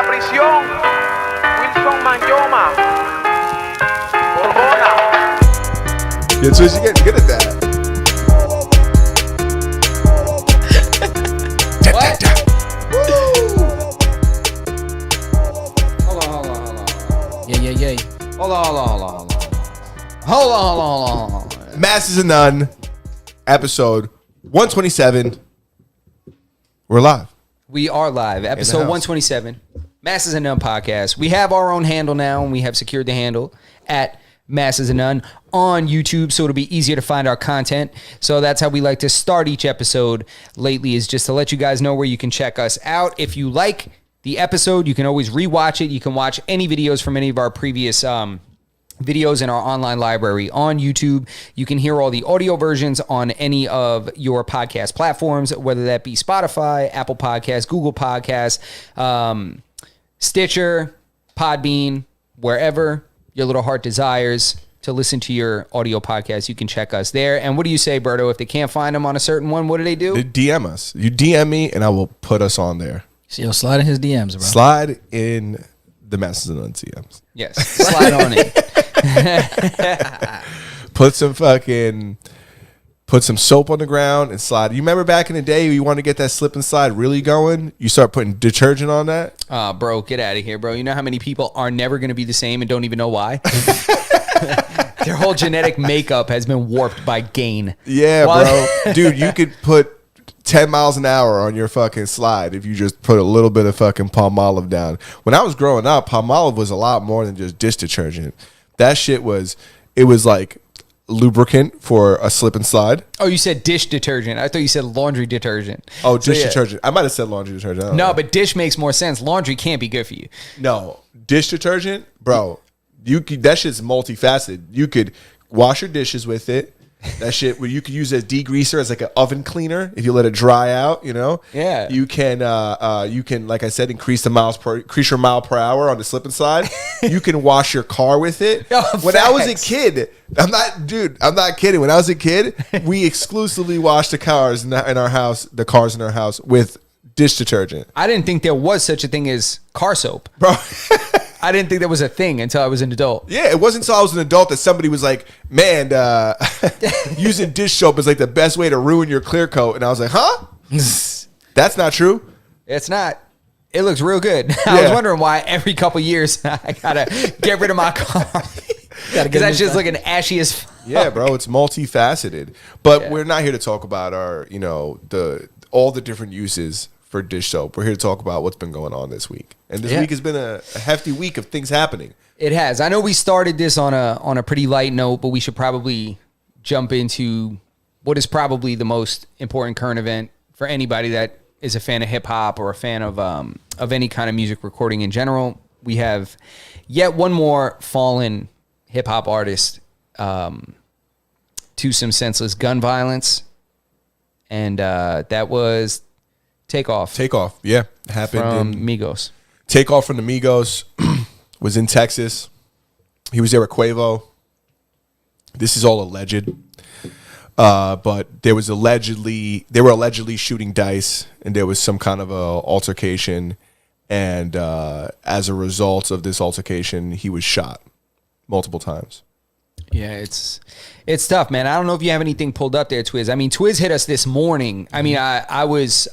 la prisión, Wilson Manyoma, Borbona. Yeah, so you get good at that. What? Hold on. Yeah. Hold on. Mass is a Nun, episode 127. We're live. We are live. Episode 127. Masses and None podcast. We have our own handle now, and we have secured the handle at Masses and None on YouTube, so it'll be easier to find our content. So that's how we like to start each episode lately, is just to let you guys know where you can check us out. If you like the episode, you can always rewatch it. You can watch any videos from any of our previous videos in our online library on YouTube. You can hear all the audio versions on any of your podcast platforms, whether that be Spotify, Apple Podcasts, Google Podcasts, Stitcher, Podbean, wherever your little heart desires to listen to your audio podcast, you can check us there. And what do you say, Berto? If they can't find them on a certain one, what do they do? They DM us. You DM me, and I will put us on there. So you'll slide in his DMs, bro. Slide in the Masses and Nun DMs. Yes, slide on it. Put some soap on the ground and slide. You remember back in the day, you want to get that slip and slide really going? You start putting detergent on that. Bro, get out of here, bro. You know how many people are never going to be the same and don't even know why? Their whole genetic makeup has been warped by gain. Yeah, bro. Dude, you could put 10 miles an hour on your fucking slide if you just put a little bit of fucking Palmolive down. When I was growing up, Palmolive was a lot more than just dish detergent. That shit was like lubricant for a slip and slide. Oh, you said dish detergent. I thought you said laundry detergent. Oh, dish detergent. I might have said laundry detergent. I don't know. But dish makes more sense. Laundry can't be good for you. No, dish detergent, bro. That shit's multifaceted. You could wash your dishes with it. That shit where you could use as degreaser, as like an oven cleaner if you let it dry out, you know? Yeah. You can like I said, increase your mile per hour on the slip and slide. You can wash your car with it. When I was a kid, I'm not kidding. When I was a kid, we exclusively washed the cars in our house with dish detergent. I didn't think there was such a thing as car soap. Bro. I didn't think that was a thing until I was an adult. Yeah, it wasn't until I was an adult that somebody was like, man, using dish soap is like the best way to ruin your clear coat. And I was like, huh? That's not true. It's not. It looks real good. I was wondering why every couple years I got to get rid of my car. Because that's just looking ashy as fuck. Yeah, bro, it's multifaceted. But we're not here to talk about all the different uses for dish soap. We're here to talk about what's been going on this week. And this week has been a hefty week of things happening. It has. I know we started this on a pretty light note, but we should probably jump into what is probably the most important current event for anybody that is a fan of hip hop or a fan of any kind of music recording in general. We have yet one more fallen hip hop artist to some senseless gun violence, and that was Takeoff. Takeoff, yeah. Happened from in Migos. Takeoff from the Migos was in Texas. He was there with Quavo. This is all alleged. But they were allegedly shooting dice, and there was some kind of a altercation, and as a result of this altercation, he was shot multiple times. Yeah, it's tough, man. I don't know if you have anything pulled up there, Twiz. I mean, Twiz hit us this morning. I mean, I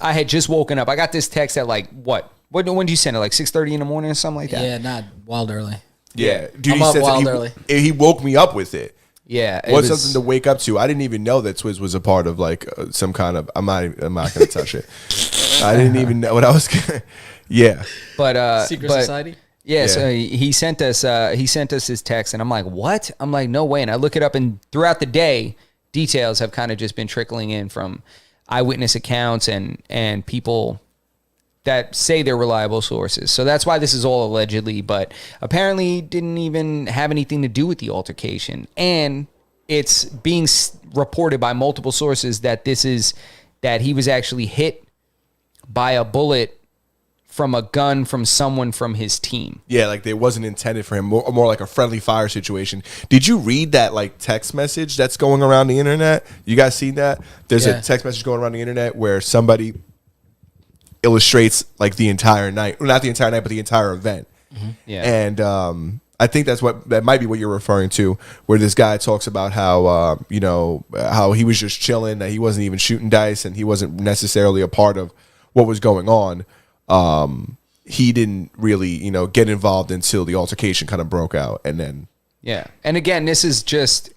had just woken up. I got this text at like what? When did you send it? Like 6:30 in the morning or something like that? Yeah, not wild early. Yeah, dude, I'm up wild early. He woke me up with it. Yeah, What's something to wake up to? I didn't even know that Twiz was a part of like some kind of. I'm not gonna touch it. I didn't even know what I was gonna. Yeah, but Secret society. Yeah, so he sent us his text, and I'm like, what? I'm like, no way. And I look it up, and throughout the day, details have kind of just been trickling in from eyewitness accounts and people that say they're reliable sources. So that's why this is all allegedly, but apparently didn't even have anything to do with the altercation. And it's being reported by multiple sources that that he was actually hit by a bullet from a gun from someone from his team. Yeah, like they wasn't intended for him. More like a friendly fire situation. Did you read that like text message that's going around the internet? You guys seen that? There's a text message going around the internet where somebody illustrates like the entire night, well, not the entire night, but the entire event. Yeah. And I think that might be what you're referring to, where this guy talks about how how he was just chilling, that he wasn't even shooting dice, and he wasn't necessarily a part of what was going on. He didn't really get involved until the altercation kind of broke out, and then yeah. And again, this is just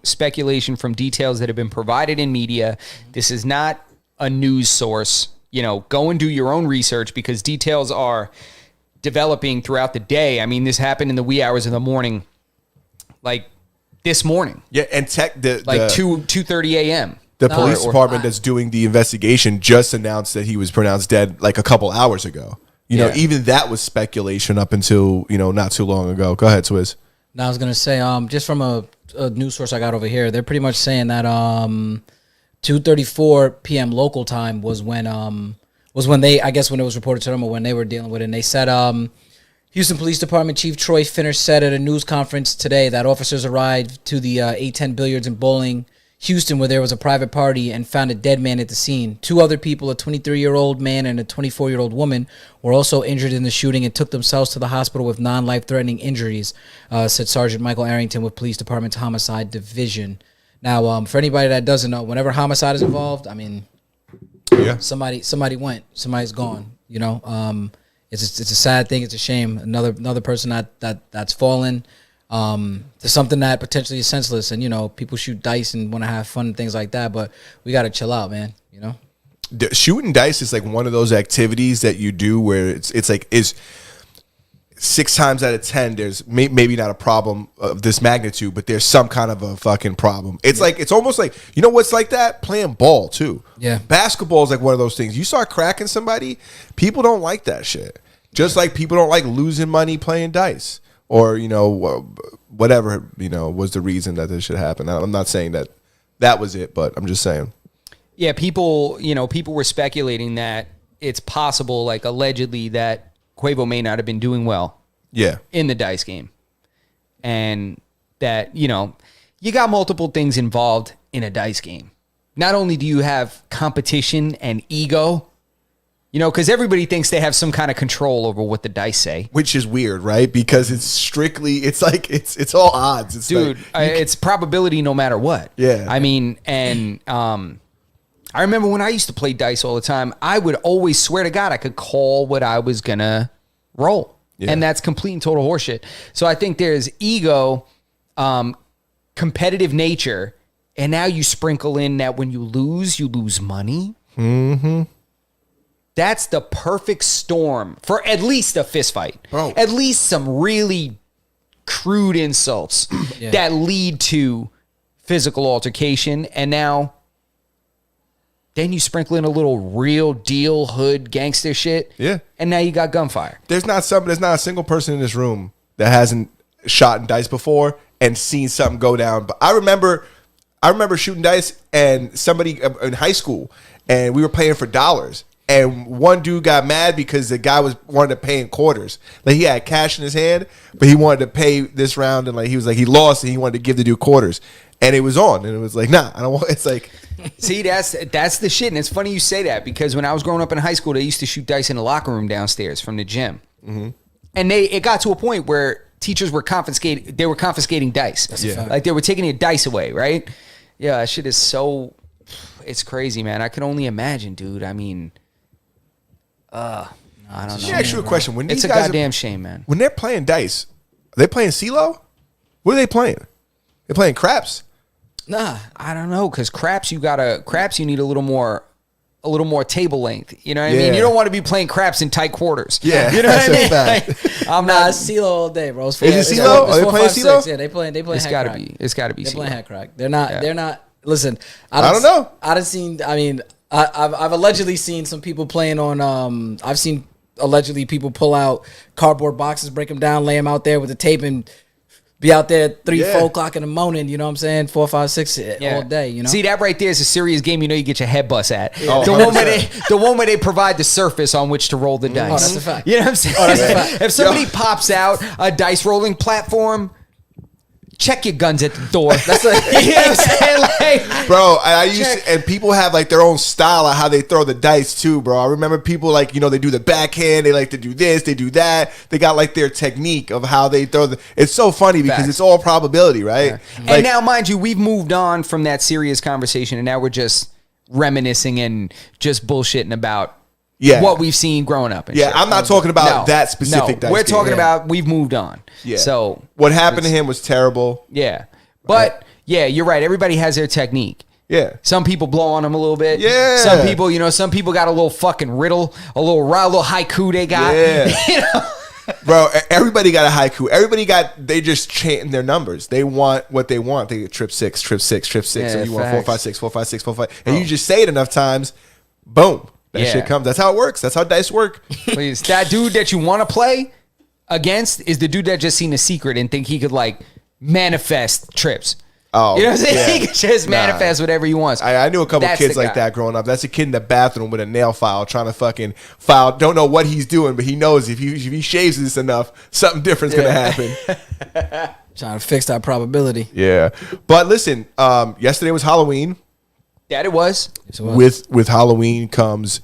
speculation from details that have been provided in media. This is not a news source. Go and do your own research, because details are developing throughout the day. I mean, this happened in the wee hours of the morning, like this morning. Yeah, and 2:30 a.m. The police department that's doing the investigation just announced that he was pronounced dead like a couple hours ago. Even that was speculation up until not too long ago. Go ahead, Swizz. Now I was gonna say, just from a news source I got over here, they're pretty much saying that 2:34 p.m. local time was when they, I guess when it was reported to them, or when they were dealing with it. And they said Houston Police Department Chief Troy Finner said at a news conference today that officers arrived to the 810 Billiards and Bowling, Houston, where there was a private party, and found a dead man at the scene. 2 other people, a 23-year-old man and a 24-year-old woman, were also injured in the shooting and took themselves to the hospital with non-life-threatening injuries, said Sergeant Michael Arrington with Police Department's Homicide Division. Now, for anybody that doesn't know, whenever homicide is involved, I mean, yeah, somebody went, somebody's gone. It's a sad thing. It's a shame. Another person that's fallen to something that potentially is senseless. And people shoot dice and want to have fun and things like that, but we got to chill out, man. Shooting dice is like one of those activities that you do where it's like is 6 times out of 10 there's maybe not a problem of this magnitude, but there's some kind of a fucking problem. It's like it's almost like what's like that, playing ball too. Yeah, basketball is like one of those things. You start cracking somebody, people don't like that shit. Just like people don't like losing money playing dice, or whatever was the reason that this should happen. I'm not saying that was it, but I'm just saying. Yeah, people were speculating that it's possible, like allegedly, that Quavo may not have been doing well. Yeah. In the dice game. And that, you got multiple things involved in a dice game. Not only do you have competition and ego, because everybody thinks they have some kind of control over what the dice say. Which is weird, right? Because it's like it's all odds. It's dude, it's probability no matter what. Yeah. I mean, and I remember when I used to play dice all the time, I would always swear to God I could call what I was going to roll. Yeah. And that's complete and total horseshit. So I think there's ego, competitive nature, and now you sprinkle in that when you lose money. Mm-hmm. That's the perfect storm for at least a fist fight. Bro. At least some really crude insults that lead to physical altercation. And now then you sprinkle in a little real deal hood gangster shit. Yeah. And now you got gunfire. There's not a single person in this room that hasn't shot in dice before and seen something go down. But I remember shooting dice and somebody in high school, and we were playing for dollars. And one dude got mad because the guy wanted to pay in quarters. Like he had cash in his hand, but he wanted to pay this round, and he lost, and he wanted to give the dude quarters. And it was on, and it was like, nah, I don't want. It's like, see, that's the shit. And it's funny you say that, because when I was growing up in high school, they used to shoot dice in the locker room downstairs from the gym, and it got to a point where teachers were confiscating. They were confiscating dice. That's a fact. Like they were taking your dice away, right? Yeah, that shit is so. It's crazy, man. I can only imagine, dude. I mean. I don't know. Let me ask you a question. When it's these a guys goddamn shame, man. When they're playing dice, are they playing CeeLo? What are they playing? They're playing craps. Nah, I don't know, because craps you need a little more table length. You know what I mean? You don't want to be playing craps in tight quarters. Yeah, you know what I mean? Like, I'm not CeeLo all day, bro. Is it CeeLo? Are they playing CeeLo? Yeah, they playing. It's got to be. It's got to be. They CeeLo. playing hat crack. They're not. Yeah. They're not. Listen, I don't know. I've seen. I mean, I've allegedly seen some people playing on. I've seen allegedly people pull out cardboard boxes, break them down, lay them out there with the tape, and be out there at 3-4 o'clock in the morning. You know what I'm saying? 4, 5, 6 all day. You know. See, that right there is a serious game. You get your head bust at. Yeah. The one where they provide the surface on which to roll the dice. Oh, that's a fact. You know what I'm saying? Oh, that's a fact. If somebody pops out a dice rolling platform, check your guns at the door. That's like, you know what I'm saying? Like, bro, I used to, and people have like their own style of how they throw the dice too, bro. I remember people like, they do the backhand, they like to do this, they do that. They got like their technique of how they throw it's so funny because it's all probability, right? Yeah. Like, and now, mind you, we've moved on from that serious conversation, and now we're just reminiscing and just bullshitting about what we've seen growing up. And shit. I'm not talking about that specific dice we're game. talking about we've moved on. Yeah. So what happened to him was terrible. Yeah. But yeah, you're right. Everybody has their technique. Yeah. Some people blow on them a little bit. Yeah. Some people, some people got a little fucking riddle, a little haiku they got. Yeah. Bro, everybody got a haiku. They just chanting their numbers. They want what they want. They get trip 6, trip 6, trip 6. Yeah, and you want facts. 4, 5, 6, 4, 5, 6, 4, 5. And you just say it enough times, boom. That shit comes. That's how it works. That's how dice work. Please. That dude that you want to play against is the dude that just seen a secret and think he could like manifest trips. Oh, you know what I'm saying? yeah. He can just manifest whatever he wants. I knew a couple kids like that growing up. That's a kid in the bathroom with a nail file trying to fucking file. Don't know what he's doing, but he knows if he shaves this enough, something different's gonna happen. Trying to fix that probability. Yeah, but listen, yesterday was Halloween. That it was. With Halloween comes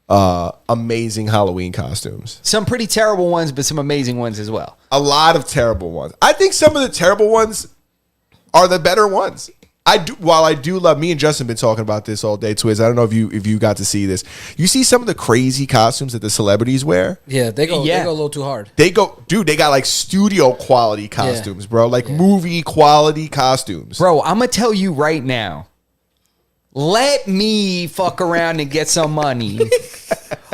amazing Halloween costumes. Some pretty terrible ones, but some amazing ones as well. A lot of terrible ones. I think some of the terrible ones are the better ones. While I do love, me and Justin been talking about this all day, Twiz. I don't know if you got to see this. You see some of the crazy costumes that the celebrities wear? Yeah, they go a little too hard. They got like studio quality costumes, bro. Like movie quality costumes. Bro, I'm going to tell you right now. Let me fuck around and get some money.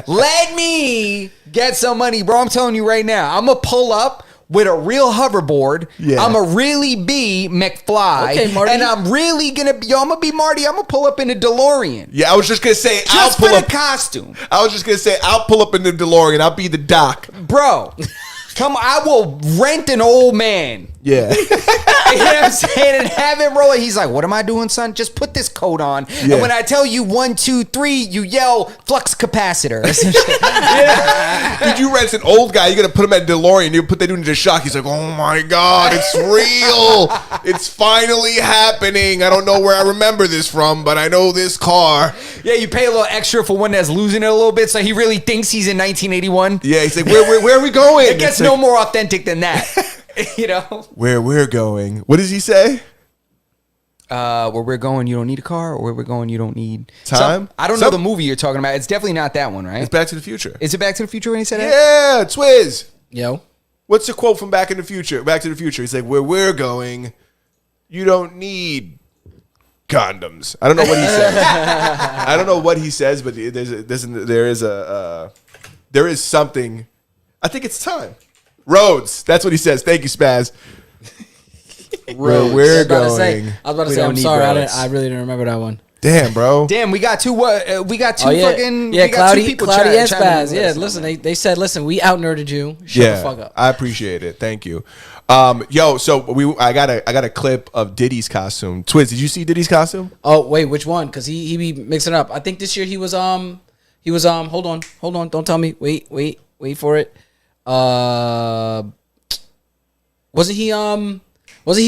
Let me get some money, bro. I'm telling you right now. I'm going to pull up with a real hoverboard. Yeah. I'm going to really be McFly. Okay, Marty. And I'm really going to be, I'm going to be Marty. I'm going to pull up in a DeLorean. Yeah, I was just going to say, just for the costume. I was just going to say, I'll pull up in the DeLorean. I'll be the doc. Bro. Come on, I will rent an old man. Yeah. You know what I'm saying? And have him roll it. He's like, what am I doing, son? Just put this coat on. Yeah. And when I tell you 1, 2, 3, you yell flux capacitor. Yeah. Dude, you rent an old guy, you're going to put him at DeLorean, you put that dude into shock. He's like, oh my God, it's real. It's finally happening. I don't know where I remember this from, but I know this car. Yeah, you pay a little extra for one that's losing it a little bit, so he really thinks he's in 1981. Yeah, he's like, where are we going? It gets no more authentic than that. You know? Where we're going. What does he say? Where we're going, you don't need a car, or where we're going, you don't need time. I don't know the movie you're talking about. It's definitely not that one, right? It's Back to the Future. Is it Back to the Future when he said that? Yeah, Twiz. Yo. What's the quote from Back in the Future? Back to the Future. He's like, where we're going, you don't need condoms. I don't know what he says. I don't know what he says, but there is something. I think it's time. Roads. That's what he says. Thank you, Spaz. Where we're going. I was about to say, I'm sorry. I really didn't remember that one. Damn, bro. Damn, we got two fucking... Yeah, we got two people Cloudy and Spaz. Yeah, listen, they said, listen, we out-nerded you. Shut the fuck up. I appreciate it. Thank you. So I got a clip of Diddy's costume. Twiz, did you see Diddy's costume? Oh, wait, which one? Because he be mixing up. I think this year he was hold on, don't tell me. Wait for it. Wasn't he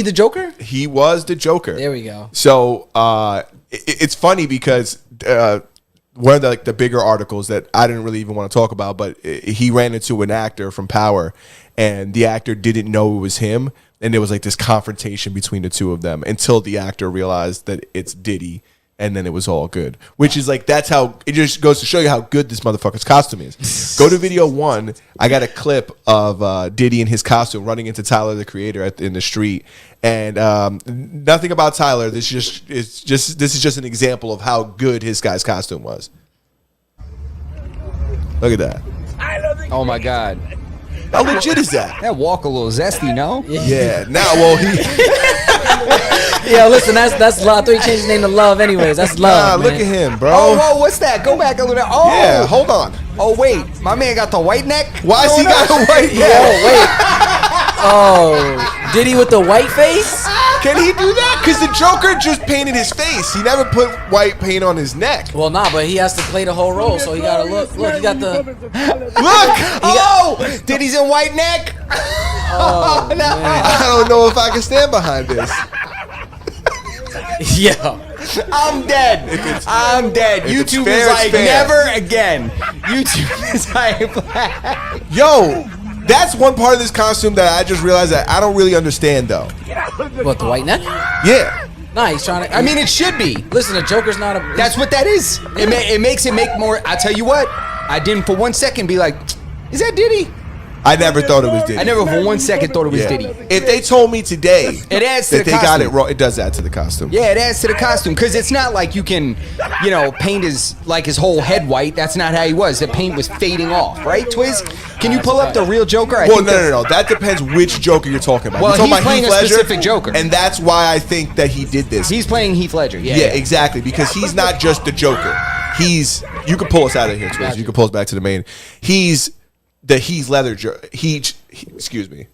the Joker? He was the Joker. There we go. So it's funny because one of the bigger articles that I didn't really even want to talk about, but he ran into an actor from Power, and the actor didn't know it was him, and there was like this confrontation between the two of them until the actor realized that it's Diddy. And then it was all good, which is like, that's how it just goes to show you how good this motherfucker's costume is. Go to video 1. I got a clip of Diddy in his costume running into Tyler, the Creator, in the street. And nothing about Tyler. This is just an example of how good his guy's costume was. Look at that. Oh my God. How legit is that? That walk a little zesty, no? Yeah. Now, well, he. Yeah, listen, that's love. I thought he changed his name to Love anyways. That's love. Look at him, bro. Oh, whoa, what's that? Go back a little bit. Oh, yeah, hold on. Oh, wait. My man got the white neck? Why has he got a white neck? Oh, wait. Oh, Diddy with the white face? Can he do that? Because the Joker just painted his face. He never put white paint on his neck. Well, nah, but he has to play the whole role, so he gotta look. Look, he got the. Look! Did he's in white neck? Oh, no. I don't know if I can stand behind this. Yeah. I'm dead. I'm dead. If it's YouTube fair, is it's like, fair. never again. YouTube is like, Yo, that's one part of this costume that I just realized that I don't really understand, though. What, the white neck? Yeah. Nah, he's trying to. I mean, it should be. listen, the Joker's not a. That's what that is. It makes it make more. I tell you what, I didn't for 1 second be like, is that Diddy? I never thought it was Diddy. I never for 1 second thought it was Yeah. Diddy. If they told me today It adds to that the they costume. got it wrong, it does add to the costume. Yeah, it adds to the costume because it's not like you can, paint his whole head white. That's not how he was. The paint was fading off, right, Twiz? Can you pull up the real Joker? Well, no. That depends which Joker you're talking about. Well, you're talking he's about playing Heath a Ledger, specific Joker. and that's why I think that he did this. He's playing Heath Ledger. Yeah, Yeah, exactly. Because he's not just the Joker. You can pull us out of here, Twiz. You can pull us back to the main. He's the Heath Ledger. Excuse me.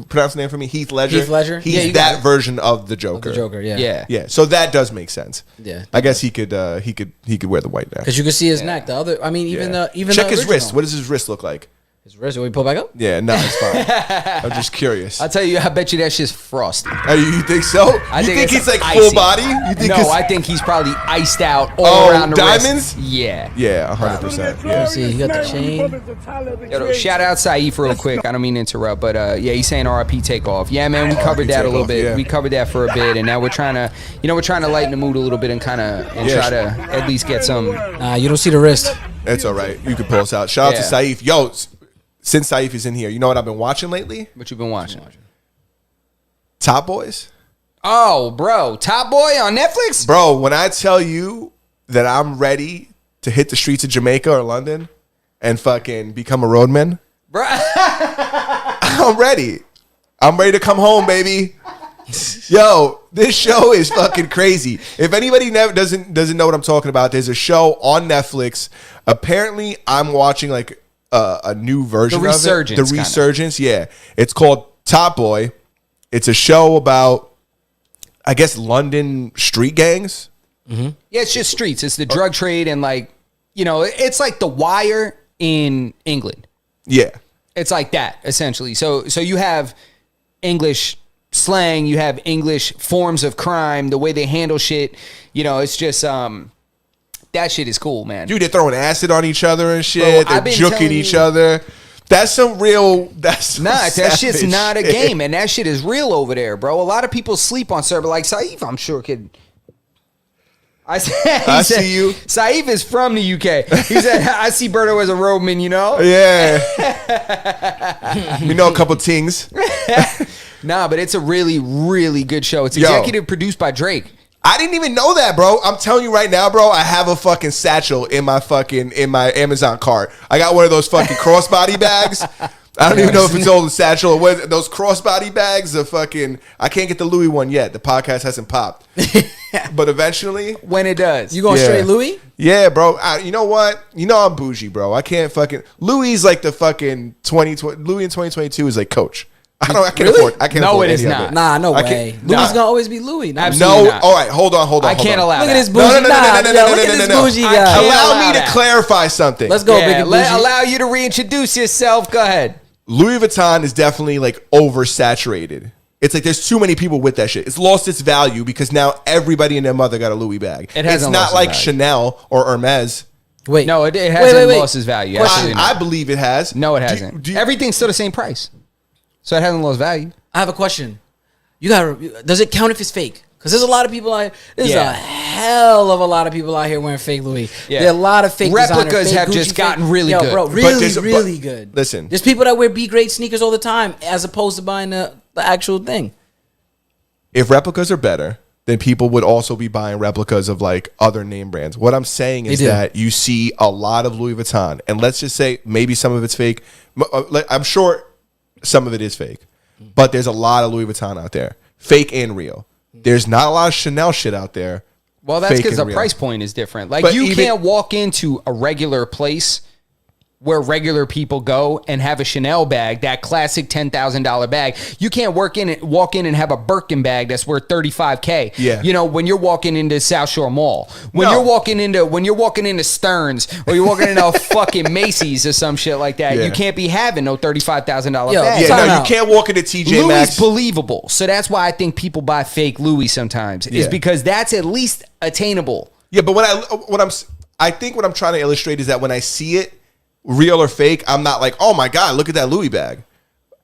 Pronounce the name for me. Heath Ledger. Heath Ledger? He's Yeah, you got that it. version of the Joker. The Joker, yeah. Yeah. Yeah. So that does make sense. Yeah. I guess he could wear the white now. Because you can see his neck. The other, I mean, even Yeah. the Check the his original. wrist. What does his wrist look like? His wrist. Will we pull back up? Yeah, no, it's fine. I'm just curious. I'll tell you, I bet you that shit's frosty. You think so? I You think it's he's like icy. full body? You think No, it's- I think he's probably iced out all Oh, around the diamonds? wrist. Yeah. Yeah, 100%. Yeah. See, he got the chain. Yo, shout out Saif real quick. I don't mean to interrupt, but yeah, he's saying RIP Takeoff. Yeah, man, we covered that a little Takeoff, bit. yeah. We covered that for a bit, and now we're trying to lighten the mood a little bit and Yeah, try to at least get some. Nah, you don't see the wrist. It's all right. You can pull us out. Shout out to Yeah. Saif. Yo, since Saif is in here, you know what I've been watching lately? What you been watching? Top Boys. Oh, bro, Top Boy on Netflix. Bro, when I tell you that I'm ready to hit the streets of Jamaica or London and fucking become a roadman, Bro, I'm ready. I'm ready to come home, baby. Yo, this show is fucking crazy. If anybody doesn't know what I'm talking about, there's a show on Netflix. Apparently, I'm watching like a new version The of Resurgence, it. The kinda. Resurgence, yeah. It's called Top Boy. It's a show about, I guess, London street gangs. yeah, it's just streets. It's the drug trade and it's like The Wire in England. Yeah. It's like that essentially. So you have English slang, you have English forms of crime, the way they handle shit. It's just that shit is cool, man. Dude, they're throwing acid on each other and shit. Bro, I've They're been juking telling each you- other. That's some real. That's some Nah, that shit's savage not a shit. game, and that shit is real over there, bro. A lot of people sleep on server like Saif. I'm sure could. I said, see you. Saif is from the UK. He said, "I see Berto as a roadman," Yeah. We know a couple things. Nah, but it's a really, really good show. It's Yo. executive produced by Drake. I didn't even know that, bro. I'm telling you right now, bro. I have a fucking satchel in my Amazon cart. I got one of those fucking crossbody bags. I don't even know if it's old satchel or what. Those crossbody bags. I can't get the Louis one yet. The podcast hasn't popped, but eventually, When it does, You going Yeah. straight Louis? yeah, bro. You know what? You know I'm bougie, bro. I can't fucking. Louis is like the fucking 2020. Louis in 2022 is like Coach. I can't afford. I can't No, afford it is any of not. Nah, no I way. can't- Louis nah. gonna always be Louis. Nah. Absolutely No. not. All right. Hold on. I can't allow Look that. at this bougie. No, no, no, no, nah, no, no, yo, no, look no, at no, this no. bougie I guy. can't Allow allow me to that. clarify something. Let's go, Yeah, big bougie. allow you to reintroduce yourself. Go ahead. Louis Vuitton is definitely like oversaturated. It's like there's too many people with that shit. It's lost its value because now everybody and their mother got a Louis bag. It It's hasn't not lost its like value. Chanel or Hermes. Wait, No, it hasn't wait. lost its value. Question. Absolutely I not. believe it has. No, it Do- hasn't. do you- Everything's still the same price, so it hasn't lost value. I have a question. You got? Does it count if it's fake? Because there's a lot of people out. There's Yeah. a hell of a lot of people out here wearing fake Louis. Yeah. There are a lot of fake Replicas designer, fake have Gucci, just gotten fake- really Yo, good. bro. But Really good. Listen. There's people that wear B grade sneakers all the time, as opposed to buying the actual thing. If replicas are better, then people would also be buying replicas of like other name brands. What I'm saying is They do. that you see a lot of Louis Vuitton, and let's just say maybe some of it's fake. I'm sure some of it is fake, but there's a lot of Louis Vuitton out there, fake and real. There's not a lot of Chanel shit out there. Well, that's fake because the and real. price point is different. Like But you even- can't walk into a regular place where regular people go and have a Chanel bag, that classic $10,000 bag. You can't walk in and have a Birkin bag that's worth $35K. Yeah. You know, when you're walking into South Shore Mall, when No. you're walking into Stearns, or you're walking into a fucking Macy's or some shit like that, Yeah. you can't be having no $35,000 Yo, bag. Yeah, Time no, out. you can't walk into TJ Louis Maxx. is believable. So that's why I think people buy fake Louis sometimes, is Yeah. because that's at least attainable. Yeah, but I think what I'm trying to illustrate is that when I see it, real or fake, I'm not like, oh my God, look at that Louis bag.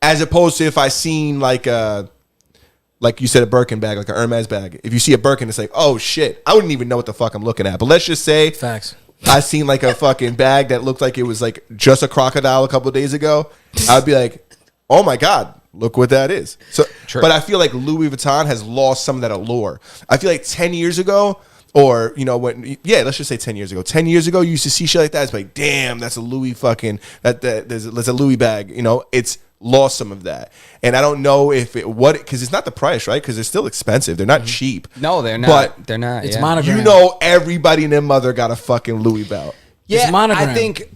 As opposed to if I seen like you said, a Birkin bag, like an Hermes bag. If you see a Birkin, it's like, oh shit, I wouldn't even know what the fuck I'm looking at. But let's just say Facts. I seen like a fucking bag that looked like it was like just a crocodile a couple of days ago. I'd be like, oh my God, look what that is. So, True. But I feel like Louis Vuitton has lost some of that allure. I feel like 10 years ago, or, you know, let's just say 10 years ago. 10 years ago, you used to see shit like that. It's like, damn, that's a Louis fucking, there's a Louis bag. You know, it's lost some of that. And I don't know because it's not the price, right? Because they're still expensive. They're not cheap. No, they're not. But They're not. It's yeah. monogram. you know, everybody and their mother got a fucking Louis belt. Yeah, It's monogram. I think,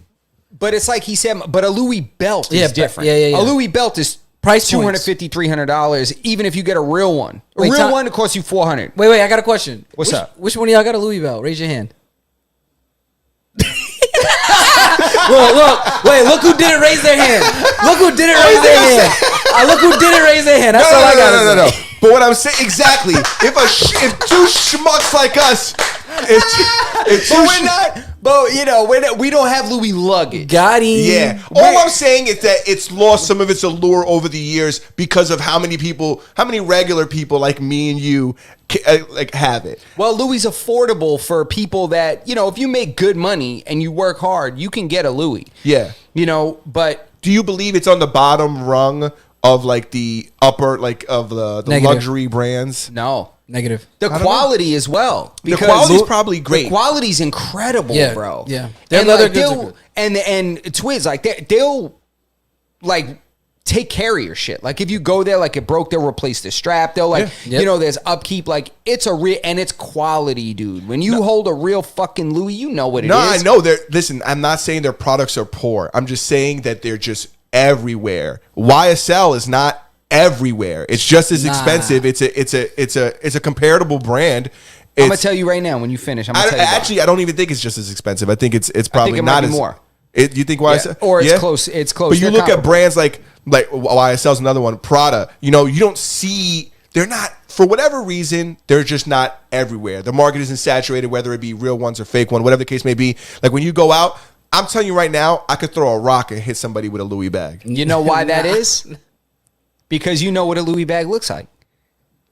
but it's like he said, but a Louis belt Yeah, is different. yeah. A Louis belt is Price $250, $300, even if you get a real one. A Wait, real one, it costs you $400. Wait, I got a question. What's up? Which one of y'all got a Louis belt? Raise your hand. Look who didn't raise their hand. Look who didn't raise their hand. Look who didn't raise their hand. That's all I got. No. But what I'm saying, exactly, if two schmucks like us, if two But we're not. But you know, we don't have Louis luggage. Got him. Yeah. All I'm saying is that it's lost some of its allure over the years because of how many regular people like me and you like have it. Well, Louis is affordable for people that, you know, if you make good money and you work hard, you can get a Louis. Yeah. You know, but Do you believe it's on the bottom rung of like the upper, like of the Negative. luxury brands? no. Negative. The quality as well. The quality's probably great. The quality's incredible, Yeah, bro. yeah. Their And leather like, goods are they'll good. and Twiz, like they'll like take care of your shit. Like if you go there, like it broke, they'll replace the strap. They'll like, Yeah. Yep. you know, there's upkeep. Like it's a real, and it's quality, dude. When you hold a real fucking Louis, you know what it is. No, I know. Listen, I'm not saying their products are poor. I'm just saying that they're just everywhere. YSL is not everywhere. It's just as expensive. It's a comparable brand. I'm gonna tell you right now when you finish. I'm gonna tell you about it. Actually, I don't even think it's just as expensive. I think it's probably it might not be as more. You think YSL? Yeah, or it's close. It's close. But you They're look at comparable. brands like YSL's another one, Prada. You know, you don't see. They're not, for whatever reason, they're just not everywhere. The market isn't saturated, whether it be real ones or fake one, whatever the case may be. Like when you go out, I'm telling you right now, I could throw a rock and hit somebody with a Louis bag. You know why that is? Because you know what a Louis bag looks like.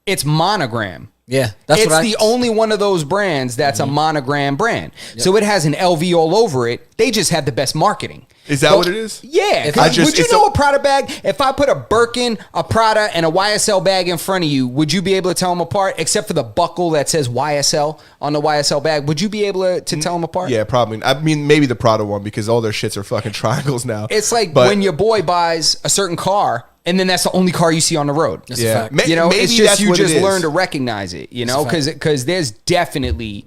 It's monogram. Yeah, that's It's what the only one of those brands that's a monogram brand. So it has an LV all over it. They just have the best marketing. Is that what it is? Yeah. If Would you it's know a Prada bag? If I put a Birkin, a Prada, and a YSL bag in front of you, would you be able to tell them apart? Except for the buckle that says YSL on the YSL bag. Would you be able to tell them apart? Yeah, probably. I mean, maybe the Prada one because all their shits are fucking triangles now. It's like But- when your boy buys a certain car, and then that's the only car you see on the road. That's a Yeah, fact. You know, maybe it's just that's you what it just is. learn to recognize it. You know, That's a because there's definitely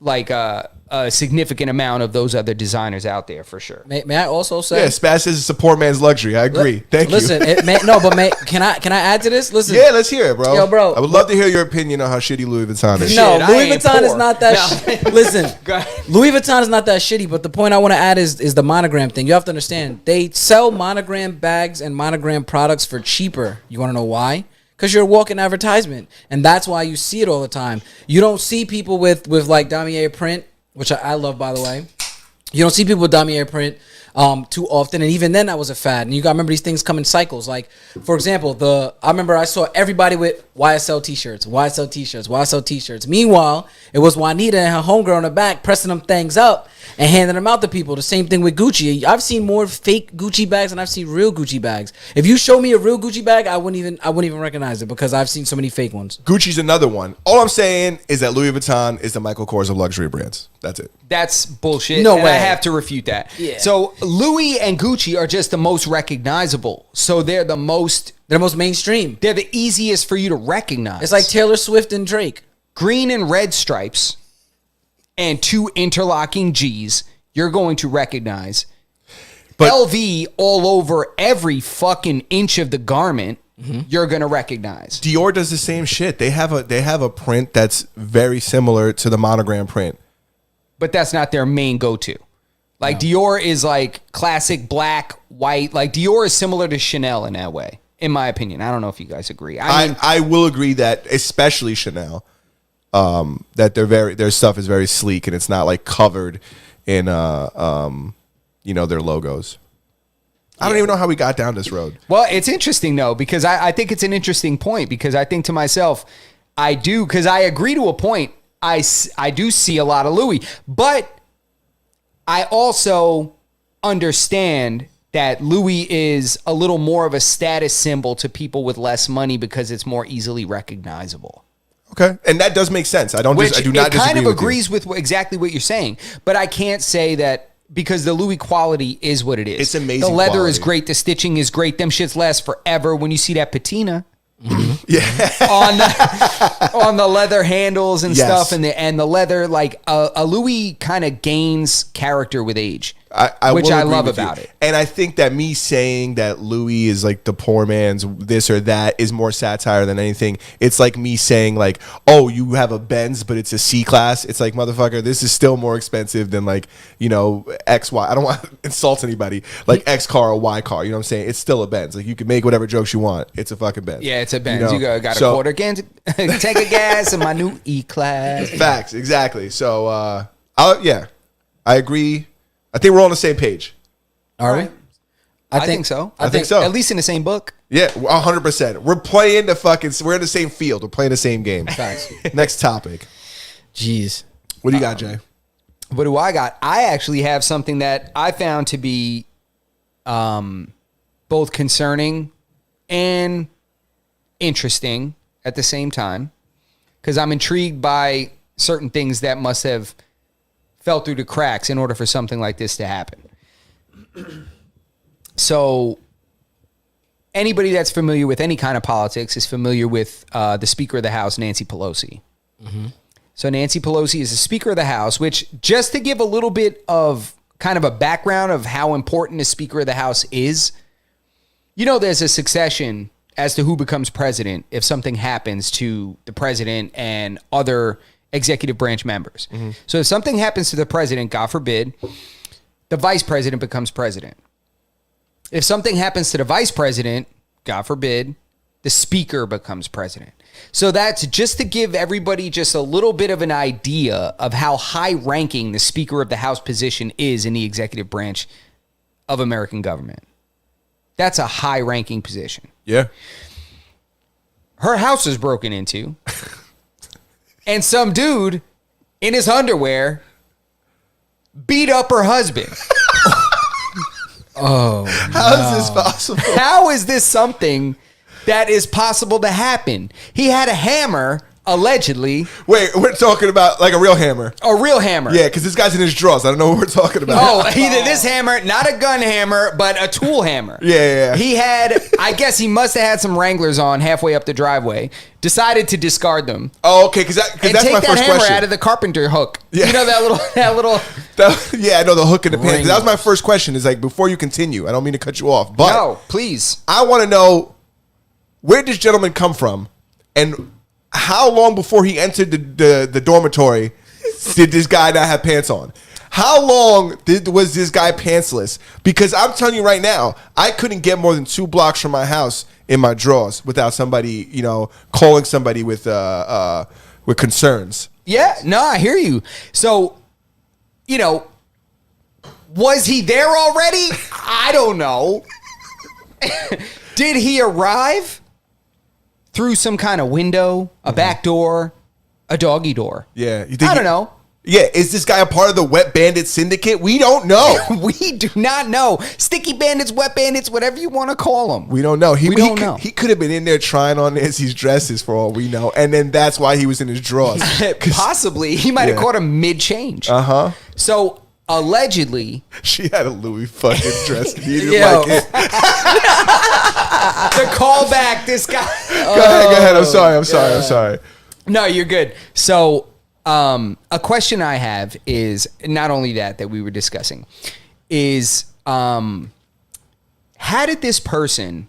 like a significant amount of those other designers out there for sure. May I also say? Yeah, Spaz says it's a poor man's luxury. I agree. Thank Listen, you. can I add to this? Listen. Yeah, let's hear it, bro. Yo, bro. I would love to hear your opinion on how shitty Louis Vuitton is. No, Shit, I Louis ain't Vuitton is poor. not that. No. Listen, Go ahead. Louis Vuitton is not that shitty. But the point I want to add is the monogram thing. You have to understand they sell monogram bags and monogram products for cheaper. You want to know why? Because you're a walking advertisement, and that's why you see it all the time. You don't see people with like damier print, which I love, by the way. You don't see people with damier print too often, and even then that was a fad. And you got to remember these things come in cycles. Like, for example, I remember I saw everybody with YSL t-shirts, YSL t-shirts, YSL t-shirts. Meanwhile, it was Juanita and her homegirl in the back pressing them things up and handing them out to people. The same thing with Gucci. I've seen more fake Gucci bags than I've seen real Gucci bags. If you show me a real Gucci bag, I wouldn't even recognize it because I've seen so many fake ones. Gucci's another one. All I'm saying is that Louis Vuitton is the Michael Kors of luxury brands. That's it. That's bullshit. No and way. I have to refute that. Yeah. So Louis and Gucci are just the most recognizable. So they're the They're mainstream. they're the easiest for you to recognize. It's like Taylor Swift and Drake. green and red stripes and two interlocking G's. You're going to recognize. But- LV all over every fucking inch of the garment, you're gonna recognize. Dior does the same shit. They have a print that's very similar to the monogram print. But that's not their main go-to. Like Dior is like classic black, white. Like Dior is similar to Chanel in that way, in my opinion. I don't know if you guys agree. I will agree that, especially Chanel, that their stuff is very sleek and it's not like covered in their logos. I don't even know how we got down this road. Well, it's interesting though, because I think it's an interesting point, because I think to myself, because I agree to a point. I do see a lot of Louis, but I also understand that Louis is a little more of a status symbol to people with less money because it's more easily recognizable. Okay, and that does make sense. I do not disagree. It kind of with agrees you. with exactly what you're saying, but I can't say that because the Louis quality is what it is. It's amazing. The leather quality. is great. The stitching is great. Them shits last forever. When you see that patina. on the leather handles and stuff, and the leather, like a Louis kind of gains character with age, which I love about it. And I think that me saying that Louis is like the poor man's this or that is more satire than anything. It's like me saying like, oh, you have a Benz, but it's a C class. It's like, motherfucker, this is still more expensive than like, X, Y. I don't want to insult anybody. Like X car or Y car. You know what I'm saying? It's still a Benz. Like you can make whatever jokes you want. It's a fucking Benz. Yeah, it's a Benz. You got a quarter tank of gas in my new E-Class. Facts, exactly. So, I agree. I think we're on the same page. Are we? I think so. I think so. At least in the same book. Yeah, 100%. We're playing we're in the same field. We're playing the same game. Facts. Next topic. Jeez. What do you got, Jay? What do I got? I actually have something that I found to be both concerning and interesting at the same time, because I'm intrigued by certain things that must have fell through the cracks in order for something like this to happen. So anybody that's familiar with any kind of politics is familiar with the Speaker of the House, Nancy Pelosi. Mm-hmm. So Nancy Pelosi is the Speaker of the House, which, just to give a little bit of kind of a background of how important the Speaker of the House is, there's a succession as to who becomes president if something happens to the president and other executive branch members. Mm-hmm. So if something happens to the president, God forbid, the vice president becomes president. If something happens to the vice president, God forbid, the speaker becomes president. So that's just to give everybody just a little bit of an idea of how high ranking the Speaker of the House position is in the executive branch of American government. That's a high ranking position. Yeah. Her house is broken into. And some dude in his underwear beat up her husband. How is this possible? How is this something that is possible to happen? He had a hammer, allegedly. Wait, we're talking about like a real hammer. A real hammer. Yeah, because this guy's in his drawers. I don't know what we're talking about. Oh, either this hammer, not a gun hammer, but a tool hammer. Yeah. He had, I guess he must have had some Wranglers on halfway up the driveway. Decided to discard them. Oh, okay, because that's take my that first hammer question. out of the carpenter hook. Yeah. You know that little. Yeah, I know the hook in the pants. That was my first question. Is like, before you continue, I don't mean to cut you off, but No, please. I want to know, where did this gentleman come from, and how long before he entered the dormitory did this guy not have pants on? How long was this guy pantsless? Because I'm telling you right now, I couldn't get more than 2 blocks from my house in my drawers without somebody, calling somebody with concerns. Yeah, no, I hear you. So, was he there already? I don't know. Did he arrive through some kind of window, a back door, a doggy door? Yeah. I don't know. Yeah, is this guy a part of the Wet Bandit syndicate? We don't know. We do not know. Sticky bandits, wet bandits, whatever you want to call them. We don't know. We don't know. He could have been in there trying on Nancy's dresses for all we know, and then that's why he was in his drawers. Possibly. He might have caught him mid-change. Uh-huh. So, allegedly... She had a Louis fucking dress. He didn't Yo. like it. The callback, this guy... Go ahead. I'm sorry. No, you're good. So... a question I have is not only that we were discussing is how did this person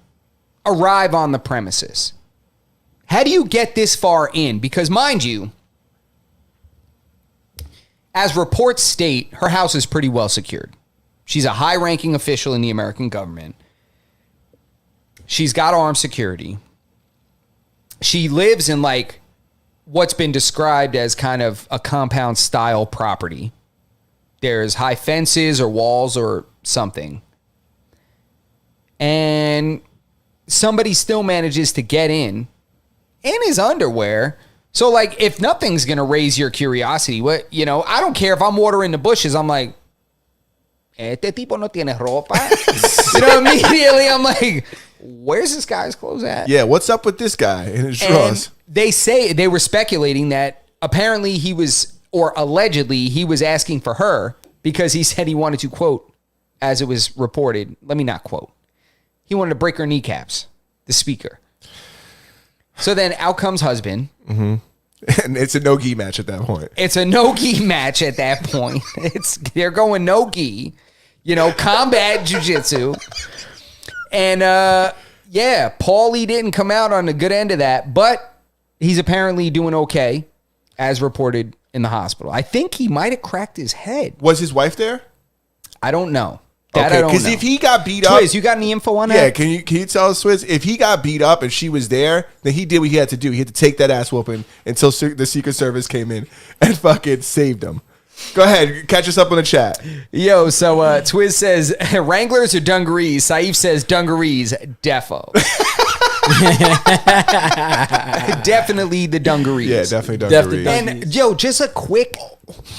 arrive on the premises? How do you get this far in? Because mind you, as reports state, her house is pretty well secured. She's a high-ranking official in the American government. She's got armed security. She lives in like what's been described as kind of a compound style property. There's high fences or walls or something. And somebody still manages to get in his underwear. So like if nothing's going to raise your curiosity, what, you know, I don't care if I'm watering the bushes. I'm like, este tipo no tiene ropa. You know, immediately I'm like, where's this guy's clothes at? Yeah, what's up with this guy in his drawers? They were speculating that apparently he was, or allegedly he was asking for her because he said he wanted to, quote, as it was reported, let me not quote, he wanted to break her kneecaps, the speaker. So then out comes husband. Mm-hmm. And it's a no-gi match at that point. It's a no-gi match at that point. They're going no-gi, you know, combat jiu-jitsu. And, yeah, Paulie didn't come out on the good end of that, but he's apparently doing okay, as reported in the hospital. I think he might have cracked his head. Was his wife there? I don't know. That okay, I don't know. because if he got beat up, Twiz, you got any info on that? Yeah, can you tell us, Swizz? If he got beat up and she was there, then he did what he had to do. He had to take that ass whooping until the Secret Service came in and fucking saved him. Go ahead, catch us up on the chat. Yo, so Twiz says Wranglers or dungarees. Saif says dungarees. Defo. Definitely the dungarees. Yeah, definitely dungarees. And yo, just a quick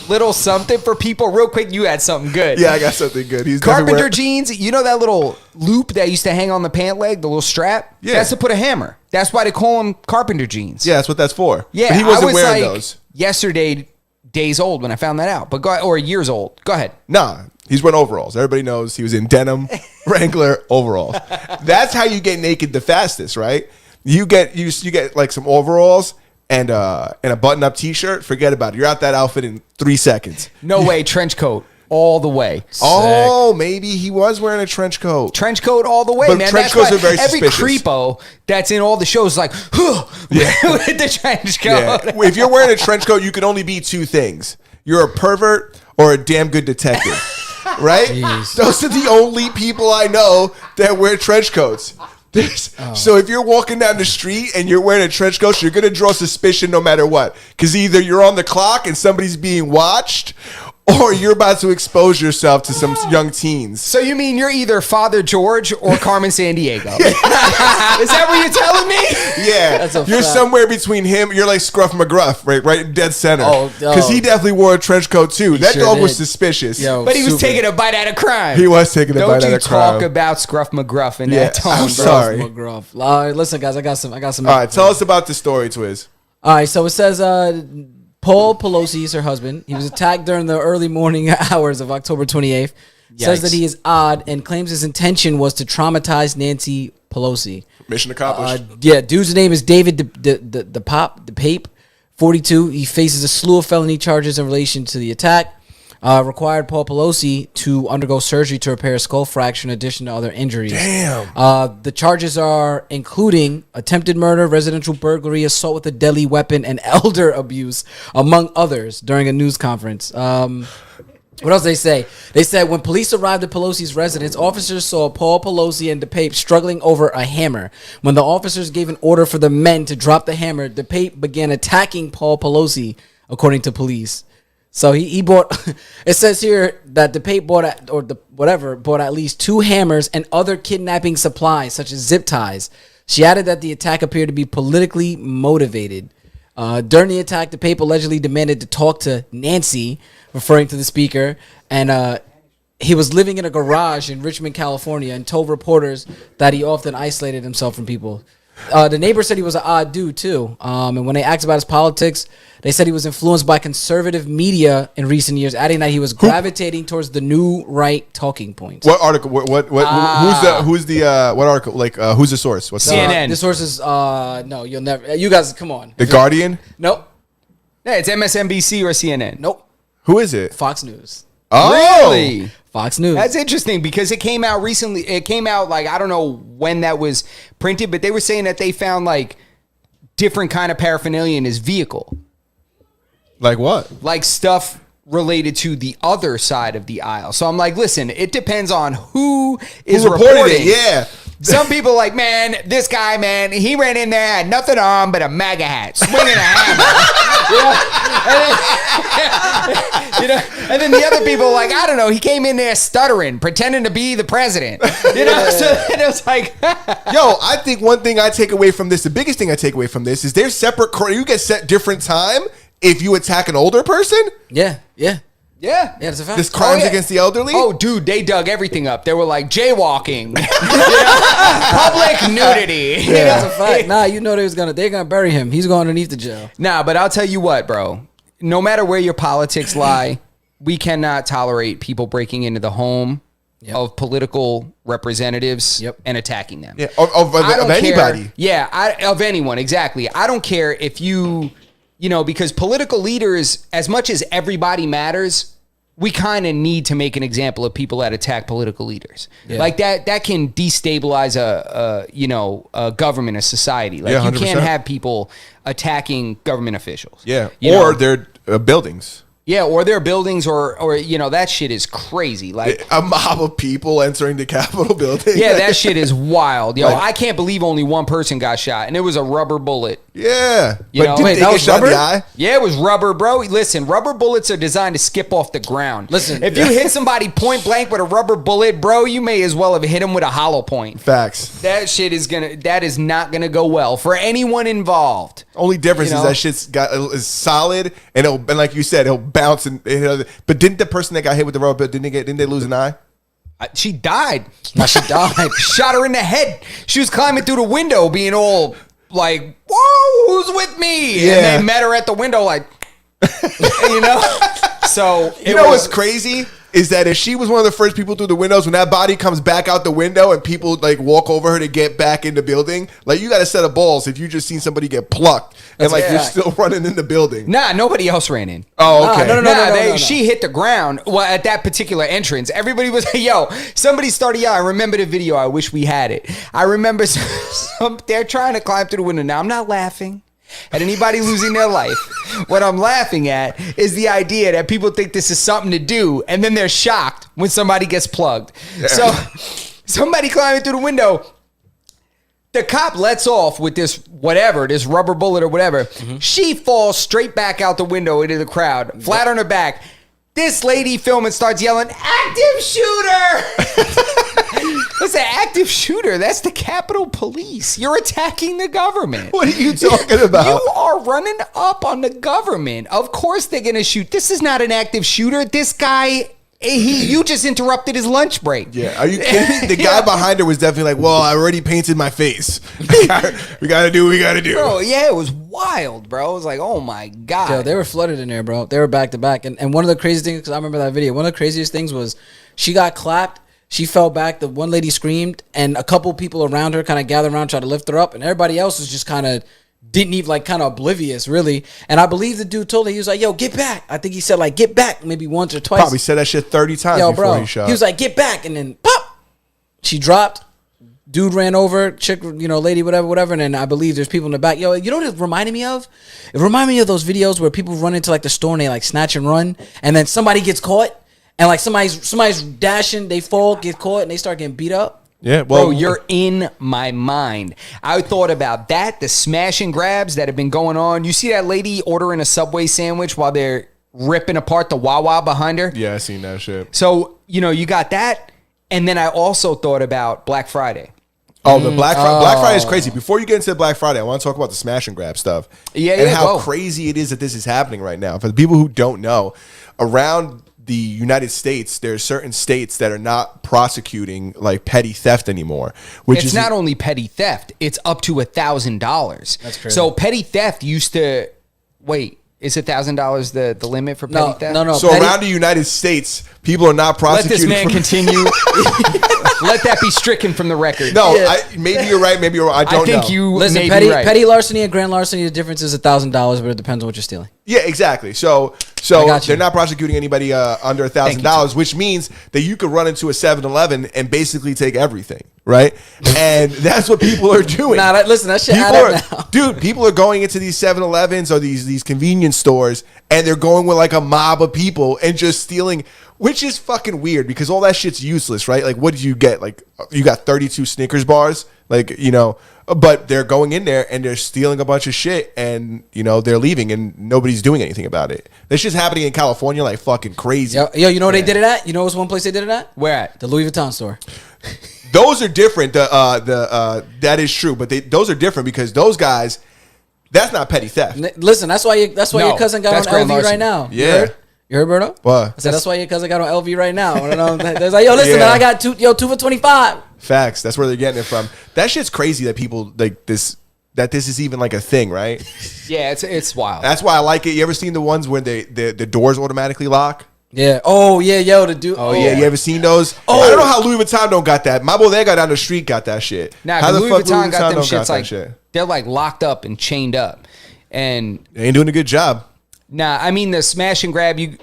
little something for people, real quick. You had something good. Yeah, I got something good. He's Carpenter jeans. You know that little loop that used to hang on the pant leg, the little strap? Yeah. That's to put a hammer. That's why they call them carpenter jeans. Yeah, that's what that's for. Yeah, but he wasn't I was wearing like those. yesterday, days old when I found that out. But or years old. Go ahead. Nah, he's wearing overalls. Everybody knows he was in denim, Wrangler overalls. That's how you get naked the fastest, right? You get like some overalls and a button-up T-shirt. Forget about it. You're out that outfit in 3 seconds. No way, trench coat all the way. Oh, maybe he was wearing a trench coat. Trench coat all the way, But man. trench That's coats why are very every suspicious. creepo that's in all the shows is like, with the trench coat. Yeah. If you're wearing a trench coat, you can only be two things. You're a pervert or a damn good detective. Right? Jeez. Those are the only people I know that wear trench coats. So if you're walking down the street and you're wearing a trench coat, you're going to draw suspicion no matter what. Because either you're on the clock and somebody's being watched, or you're about to expose yourself to some young teens. So you mean you're either Father George or Carmen Sandiego? Is that what you're telling me? Yeah, That's a you're fact. somewhere between him. You're like Scruff McGruff, right dead center. Oh, Because he definitely wore a trench coat too. That sure dog was did. suspicious. Yo, But he was super. taking a bite out of crime. He was taking a bite out Don't you of crime. talk about Scruff McGruff in Yeah, that tone, I'm bro. sorry. McGruff. All right, listen, guys, I got some. All right, tell us about the story, Twiz. All right, so it says Paul Pelosi is her husband. He was attacked during the early morning hours of October 28th. Says that he is odd and claims his intention was to traumatize Nancy Pelosi. Mission accomplished. Yeah, dude's name is David the Pape, 42. He faces a slew of felony charges in relation to the attack. Required Paul Pelosi to undergo surgery to repair a skull fracture in addition to other injuries. Damn. The charges are including attempted murder, residential burglary, assault with a deadly weapon, and elder abuse, among others, during a news conference. What else did they say? They said when police arrived at Pelosi's residence, officers saw Paul Pelosi and DePape struggling over a hammer. When the officers gave an order for the men to drop the hammer, DePape began attacking Paul Pelosi, according to police. So he bought. It says here that DePape bought at least 2 hammers and other kidnapping supplies, such as zip ties. She added that the attack appeared to be politically motivated. During the attack, DePape allegedly demanded to talk to Nancy, referring to the speaker, and he was living in a garage in Richmond, California, and told reporters that he often isolated himself from people. The neighbor said he was an odd dude too, and when they asked about his politics, they said he was influenced by conservative media in recent years, adding that he was gravitating towards the new right talking points. What article? What who's the what article? Like who's the source? What's CNN. This source is no, you'll never. You guys, come on. the Guardian? Nope, Yeah, it's MSNBC or CNN. nope. Who is it? Fox News. Oh, Really? Fox News. That's interesting because it came out recently. It came out like, I don't know when that was printed, but they were saying that they found like different kind of paraphernalia in his vehicle. Like what? Like stuff related to the other side of the aisle. So I'm like, listen, it depends on who is reported reporting. it? Yeah. Some people are like, man, this guy, man, he ran in there, had nothing on but a MAGA hat, swinging a hammer. And then the other people are like, I don't know, he came in there stuttering, pretending to be the president. So and it was like, Yo, I think one thing I take away from this, the biggest thing I take away from this is there's separate, you get set different time if you attack an older person. Yeah. yeah. That's a fact. There's crimes yeah. against the elderly. Oh, dude, they dug everything up. They were like jaywalking, public nudity. That's a fact. Nah, they're gonna bury him. He's going underneath the jail. Nah, but I'll tell you what, bro. No matter where your politics lie, we cannot tolerate people breaking into the home of political representatives and attacking them. Yeah, of anybody. Of anyone, exactly. I don't care if because political leaders, as much as everybody matters, we kind of need to make an example of people that attack political leaders. Yeah. Like that can destabilize a government, a society. Like you can't have people attacking government officials. Yeah, or their buildings. Yeah, or their buildings, or that shit is crazy. Like a mob of people entering the Capitol building. Yeah, that shit is wild. Yo, I can't believe only one person got shot, and it was a rubber bullet. Yeah, Did they get shot in the eye? Yeah, it was rubber, bro. Listen, rubber bullets are designed to skip off the ground. Listen, if you hit somebody point blank with a rubber bullet, bro, you may as well have hit him with a hollow point. Facts. That shit that is not gonna go well for anyone involved. Only difference is that shit's is solid, and like you said, it'll bounce and but didn't the person that got hit with the rubber bullet didn't they lose an eye? She died. No, she died. Shot her in the head. She was climbing through the window, being all like, "Whoa, who's with me?" Yeah. And they met her at the window, like, So what's crazy is that if she was one of the first people through the windows, when that body comes back out the window and people like walk over her to get back in the building, like you got a set of balls if you just seen somebody get plucked and you're still running in the building. Nah, nobody else ran in. Oh, okay. No. She hit the ground. Well, at that particular entrance, everybody was, somebody started yelling. I remember the video. I wish we had it. I remember they're trying to climb through the window. Now, I'm not laughing at anybody losing their life. What I'm laughing at is the idea that people think this is something to do, and then they're shocked when somebody gets plugged. Yeah. So somebody climbing through the window, the cop lets off with this rubber bullet or whatever. Mm-hmm. She falls straight back out the window into the crowd, flat on her back. This lady filming starts yelling, "Active shooter!" What's an active shooter? That's the Capitol Police. You're attacking the government. What are you talking about? You are running up on the government. Of course they're going to shoot. This is not an active shooter. This guy, you just interrupted his lunch break. Yeah, are you kidding me? The guy behind her was definitely like, well, I already painted my face. We got to do what we got to do. Bro, yeah, it was wild, bro. It was like, oh my God. Yo, they were flooded in there, bro. They were back to back. And one of the crazy things, because I remember that video, one of the craziest things was she got clapped. She fell back. The one lady screamed, and a couple people around her kind of gathered around, tried to lift her up, and everybody else was just kind of didn't even kind of oblivious, really. And I believe the dude told her, he was like, "Yo, get back." I think he said get back, maybe once or twice. Probably said that shit 30 times before he shot. He was like, "Get back," and then pop, she dropped. Dude ran over, chick, lady, whatever, and then I believe there's people in the back. Yo, you know what it reminded me of? It reminded me of those videos where people run into the store and they snatch and run, and then somebody gets caught. And somebody's dashing, they fall, get caught, and they start getting beat up. Yeah, well, bro, you're in my mind. I thought about that, the smash and grabs that have been going on. You see that lady ordering a Subway sandwich while they're ripping apart the Wawa behind her? Yeah, I seen that shit. So, you got that. And then I also thought about Black Friday. Oh, the Black Friday is crazy. Before you get into Black Friday, I want to talk about the smash and grab stuff. And how crazy it is that this is happening right now. For the people who don't know, around the United States, there are certain states that are not prosecuting petty theft anymore. It's not only petty theft; it's up to $1,000. That's crazy. So petty theft used to is $1,000 the limit for petty theft? No. So around the United States, people are not prosecuting. Let this man continue. Let that be stricken from the record. No, maybe you're right. Maybe you're wrong. I don't know. You listen. Petty Petty larceny and grand larceny, the difference is $1,000, but it depends on what you're stealing. Yeah, exactly. So got you. they're not prosecuting anybody under $1,000, which means that you could run into a 7-Eleven and basically take everything, right? And that's what people are doing. Nah, listen, that shit People add up now. dude, people are going into these 7-Elevens or these convenience stores, and they're going with like a mob of people and just stealing, which is fucking weird because all that shit's useless, right? Like, what did you get? Like, you got 32 Snickers bars, like, you know, but they're going in there and they're stealing a bunch of shit, and you know they're leaving and nobody's doing anything about it. This shit's happening in California like fucking crazy. Yo, you know where they did it at? You know what's one place they did it at? Where at? The Louis Vuitton store. Those are different. That is true, but those are different because those guys, that's not petty theft. Listen, that's why No, your cousin got that's on grand LV larceny. right now. Yeah. You heard, Berto? What? I said that's why your cousin got on LV right now. I don't know. There's like, yo, listen, Yeah. man, I got two for 25. Facts. That's where they're getting it from. That shit's crazy that people like this. That this is even like a thing, right? Yeah, it's wild. That's why I like it. You ever seen the ones where the doors automatically lock? Yeah. Oh yeah, yo, the dude. Oh yeah, you ever seen those? Oh, I don't know how Louis Vuitton don't got that. My bodega down the street got that shit. Nah, how 'cause the Louis fuck Vuitton got them don't shits that like shit? they're like locked up and chained up. And They ain't doing a good job. nah, I mean the smash and grab you.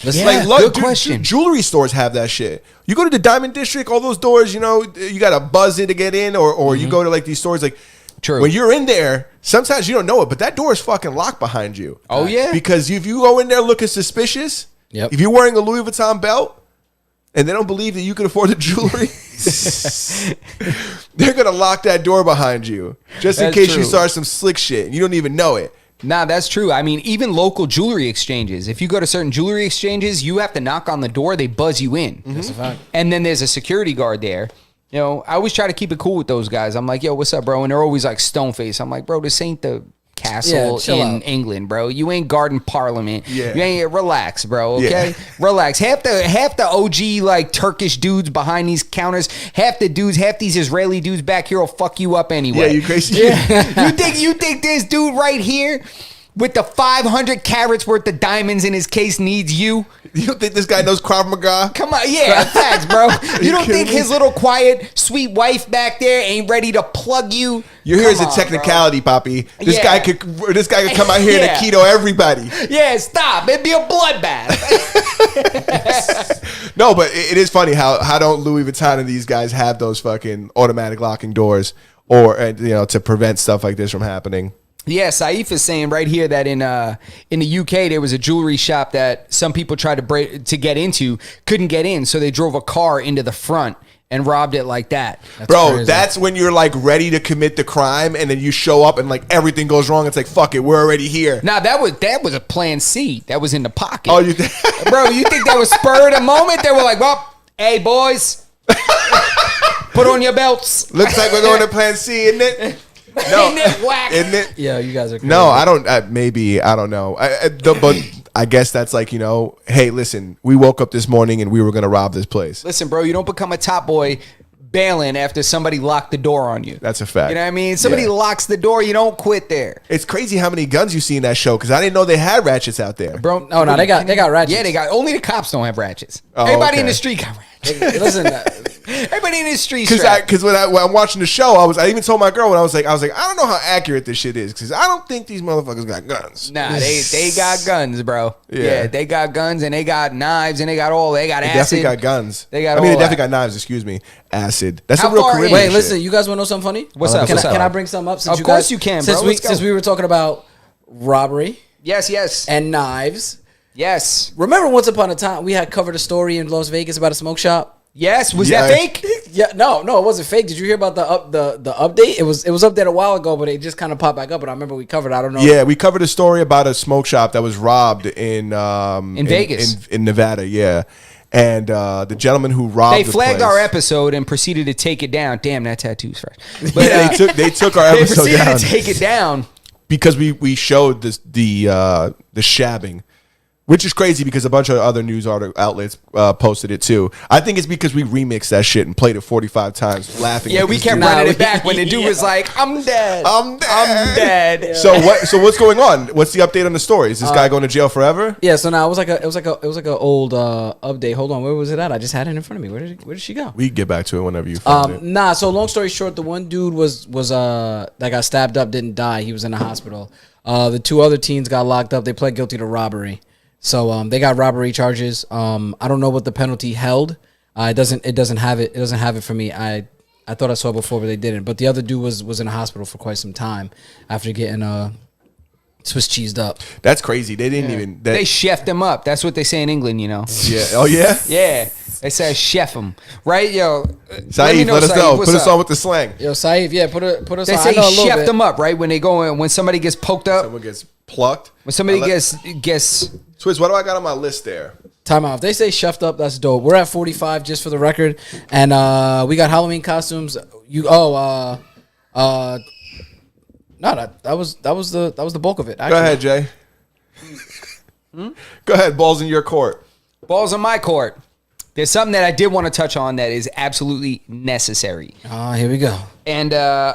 Listen, Good question. Jewelry stores have that shit. You go to the Diamond District, all those doors, you know, you got to buzz it to get in, or you go to like these stores like. True. When you're in there, sometimes you don't know it, but that door is fucking locked behind you. Oh, yeah? Because if you go in there looking suspicious, Yep. if you're wearing a Louis Vuitton belt and they don't believe that you can afford the jewelry, they're going to lock that door behind you just in That's case true. you start some slick shit and you don't even know it. Nah, that's true. I mean, even local jewelry exchanges. If you go to certain jewelry exchanges, you have to knock on the door. They buzz you in. That's a fact. And then there's a security guard there. You know, I always try to keep it cool with those guys. I'm like, yo, what's up, bro? And they're always like stone face. I'm like, bro, this ain't the castle chill in out. England, bro. You ain't guarding Parliament. Yeah. You ain't relax, bro. Okay, Yeah. relax. Half the OG like Turkish dudes behind these counters. Half these Israeli dudes back here will fuck you up anyway. Yeah, you crazy? you think this dude right here with the 500 carats worth of diamonds in his case needs you? You don't think this guy knows Krav Maga? Come on, yeah, facts, bro. You don't kidding think me? his little quiet, sweet wife back there ain't ready to plug you? You're here as Come a on, technicality, Poppy. This Yeah. guy could come out here Yeah. and keto everybody. Bro. Yeah, stop. It'd be a bloodbath. No, but it is funny how don't Louis Vuitton and these guys have those fucking automatic locking doors, or you know, to prevent stuff like this from happening. Yeah, Saif is saying right here that in the UK there was a jewelry shop that some people tried to get into, couldn't get in, so they drove a car into the front and robbed it like that. Bro, crazy. that's when you're like ready to commit the crime, and then you show up and like everything goes wrong. It's like, fuck it, we're already here. Now that was a plan C. That was in the pocket. Oh, you think? Bro, you think that was spur of the moment? They were like, well, hey boys, put on your belts. Looks like we're going to Plan C, isn't it? No, Isn't it whack? isn't it? Yeah, you guys are crazy. No, I don't. Maybe I don't know. But I guess that's like, you know, hey, listen, we woke up this morning and we were gonna rob this place. Listen, bro, you don't become a top boy bailing after somebody locked the door on you. That's a fact. You know what I mean? Somebody Yeah. locks the door, you don't quit there. It's crazy how many guns you see in that show because I didn't know they had ratchets out there. Bro, Oh no, they got ratchets. yeah, they got only the cops don't have ratchets. Oh, Everybody in okay. the street got ratchets. Listen, Everybody in the street Because when I'm watching the show, I even told my girl when I was like, I don't know how accurate this shit is because I don't think these motherfuckers got guns. Nah, they got guns, bro. Yeah. Yeah, they got guns and they got knives and they got They acid. definitely got guns. They got I mean, they all definitely that. got knives. Excuse me, acid. That's How a real far in? Caribbean wait, shit. listen, you guys want to know something funny? What's up? Can, What's I, up? can I bring something up? Since Of you course guys, you can, since bro. we Let's go. since we were talking about robbery Yes. and knives. Yes. Remember, once upon a time, we had covered a story in Las Vegas about a smoke shop. Yes. Was Yeah. that fake? Yeah, no, it wasn't fake. Did you hear about the update? It was updated a while ago, but it just kind of popped back up. But I remember we covered it. I don't know. Yeah, we covered a story about a smoke shop that was robbed in Vegas. in Nevada. Yeah, and the gentleman who robbed They the flagged place- our episode and proceeded to take it down. Damn, that tattoo's fresh. But Yeah, they took our they episode proceeded down to take it down. because we showed the shabbing. Which is crazy because a bunch of other news outlets posted it too. I think it's because we remixed that shit and played it 45 times, laughing. Yeah, at we this kept dude. running it back when the dude was like, "I'm dead. I'm dead. I'm dead." So what? So what's going on? What's the update on the story? Is this guy going to jail forever? Yeah, so now it was like a old update. Hold on, where was it at? I just had it in front of me. Where did she go? We can get back to it whenever you find it. Nah. So long story short, the one dude was that got stabbed up didn't die. He was in the hospital. The 2 other teens got locked up. They pled guilty to robbery. So they got robbery charges. I don't know what the penalty held. It doesn't have it. It doesn't have it for me. I thought I saw it before, but they didn't. But the other dude was in the hospital for quite some time after getting Swiss cheesed up. That's crazy. They didn't even. They chefed him up. That's what they say in England, you know. Yeah. Oh yeah. Yeah. They say chef him, right? Yo, Saeed, let us know. Put us on with the slang. Yo, Saeed, yeah, put us. They on. say I know a little chef bit. them up, right? When they go in, when somebody gets poked up, Someone gets plucked. when somebody Now gets Swizz, what do I got on my list there? Time out. If they say chefed up, that's dope. We're at 45 just for the record, and we got Halloween costumes. No, that was the bulk of it. Actually. Go ahead, Jay. Go ahead. Ball's in your court. balls on my court. There's something that I did want to touch on that is absolutely necessary. Oh, here we go. And,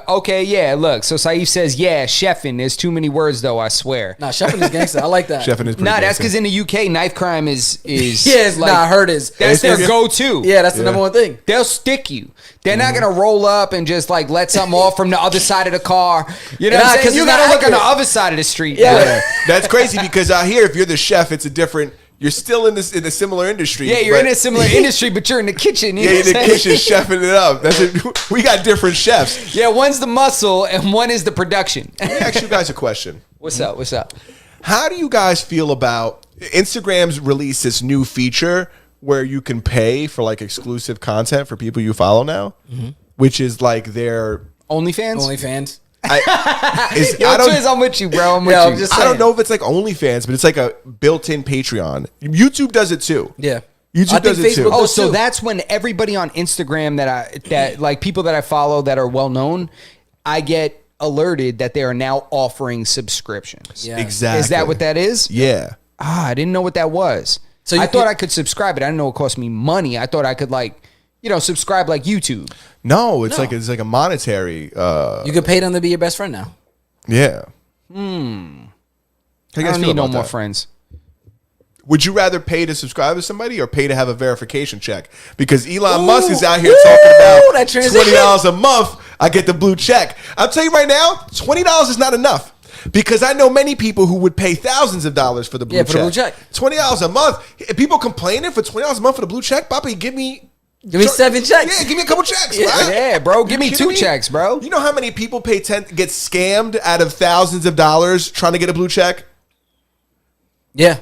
okay, yeah, look. So Saif says, yeah, chefing. There's too many words, though, I swear. Nah, chefing is gangster. I like that. Chefing is pretty Nah, that's gangster. because in the UK, knife crime is Yes, like, I heard is. that's their Yeah. go-to. Yeah, that's the number one thing. They'll stick you. They're not gonna roll up and just like let something off from the other side of the car. You know what Nah, I'm saying? 'cause You it's gotta not look on the accurate. other side of the street. Yeah. Yeah. That's crazy because out here, if you're the chef, it's a different. You're still in this in a similar industry. Yeah, you're but- in a similar industry, but you're in the kitchen. You Yeah, know in the what I'm saying? kitchen chefing it up. That's it. We got different chefs. Yeah, one's the muscle and one is the production. Let me ask you guys a question. What's up? What's up? How do you guys feel about Instagram's release this new feature where you can pay for like exclusive content for people you follow now, which is like their. OnlyFans? OnlyFans. Yo, I don't. Twiz, I'm with you, bro. I'm with Yeah, you. I'm just I don't saying. know if it's like OnlyFans, but it's like a built-in Patreon. YouTube does it too. Yeah. YouTube I think does it too. Facebook Oh, does so too. that's when everybody on Instagram that like people that I follow that are well known, I get alerted that they are now offering subscriptions. Yeah. Exactly. Is that what that is? Yeah. Ah, I didn't know what that was. So I you- thought I could subscribe, but I didn't know it cost me money. I thought I could like, subscribe like YouTube. No, it's No. like a monetary. You could pay them to be your best friend now. Yeah. How you I guys don't feel need no about more that? friends. Would you rather pay to subscribe to somebody or pay to have a verification check? Because Elon Musk is out here talking about that transition. $20 a month. I get the blue check. I'll tell you right now, $20 is not enough. Because I know many people who would pay thousands of dollars for the blue Yeah, check. for the blue check. $20 a month. People complaining for $20 a month for the blue check. Papi, give me 7 checks. Yeah, give me a couple checks. Right? Yeah, bro. Give You me kidding 2 checks, bro. You know how many people get scammed out of thousands of dollars trying to get a blue check? Yeah.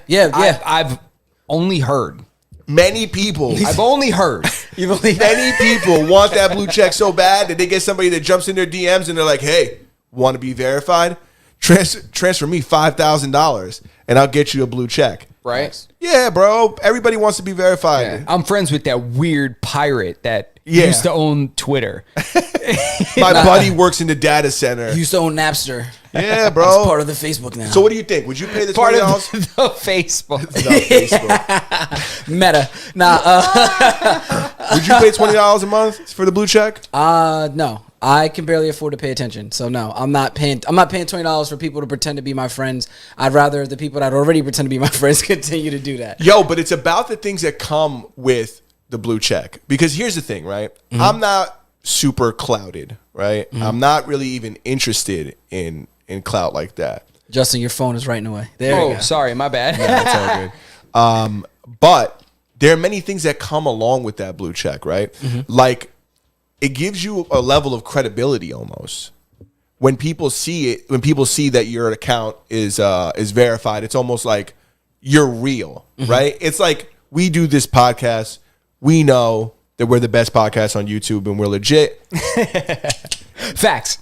I've only heard. Many people. I've only heard. You believe Many people want that blue check so bad that they get somebody that jumps in their DMs and they're like, "Hey, want to be verified? Transfer me $5,000 and I'll get you a blue check." Right? Yeah, bro. Everybody wants to be verified. Yeah. I'm friends with that weird pirate that Yeah. used to own Twitter. My buddy works in the data center. You used to own Napster. Yeah, It's bro. part of the Facebook now. So what do you think? Would you pay the Part of $20? the Facebook. No, Facebook. Meta. Nah, Would you pay $20 a month for the blue check? no. I can barely afford to pay attention. So no, I'm not paying $20 for people to pretend to be my friends. I'd rather the people that already pretend to be my friends continue to do that. Yo, but it's about the things that come with the blue check. Because here's the thing, right? I'm not super clouded, right? I'm not really even interested in clout like that. Justin, your phone is writing away. There you Oh, go. sorry, my bad. That's all good. But there are many things that come along with that blue check, right? Like it gives you a level of credibility almost. When people see it, when people see that your account is verified, it's almost like you're real, right? It's like we do this podcast, we know that we're the best podcast on YouTube and we're legit. Facts.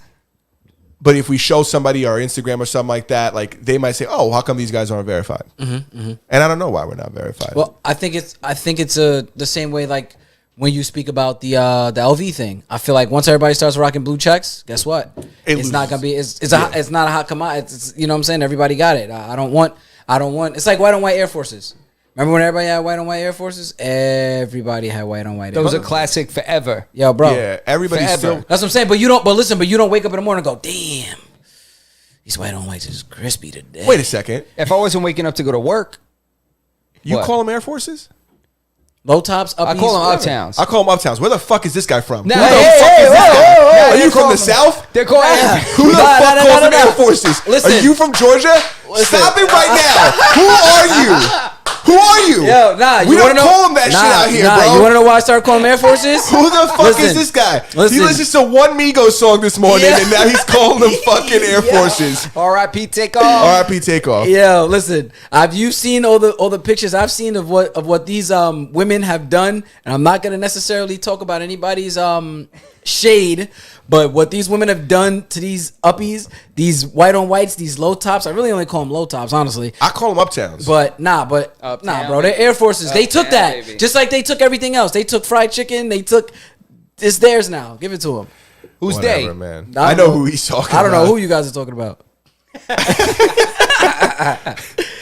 But if we show somebody our Instagram or something like that, like they might say, "Oh, how come these guys aren't verified?" And I don't know why we're not verified. Well, I think it's the same way like when you speak about the LV thing. I feel like once everybody starts rocking blue checks, guess what? It It's not loses. gonna be it's not a hot commodity. It's you know what I'm saying? Everybody got it. I don't want I don't want. It's like white on white Air Forces. Remember when everybody had white on white Air Forces? Everybody had white on white. Those Air are classic forever. Yo, bro. Yeah, everybody's Forever. still. That's what I'm saying. But you don't wake up in the morning and go, damn, these white on whites is crispy today. Wait a second. If I wasn't waking up to go to work, You What? call them Air Forces? Low tops, uppies. I call them whatever. uptowns. I call them Uptowns. Where the fuck is this guy from? Nah, Who the hey, fuck hey, is this whoa, guy? whoa, whoa. Are They're you from calling the South? They're called Who the fuck calls them no. Air Forces? Listen. Are you from Georgia? Stop it right now. Who are you? Who are you? Yo, nah, we you don't wanna know? call them that shit out here, bro. You want to know why I started calling them Air Forces? Who the fuck Listen, is this guy? listen. He listens to one Migos song this morning, Yeah. and now he's calling them fucking Air Forces. R.I.P. Takeoff. R.I.P. Takeoff. Yo, listen. Have you seen all the pictures I've seen of what these women have done? And I'm not gonna necessarily talk about anybody's shade, but what these women have done to these uppies, these white on whites, these low tops. I really only call them low tops, honestly. I call them Uptowns. But nah, bro. They're Air Forces. They took Uptown, that, baby. just like they took everything else. They took fried chicken. They took. It's theirs now. Give it to them. Who's Whatever, they? man. I I don't know know. who he's talking I don't know about. who you guys are talking about.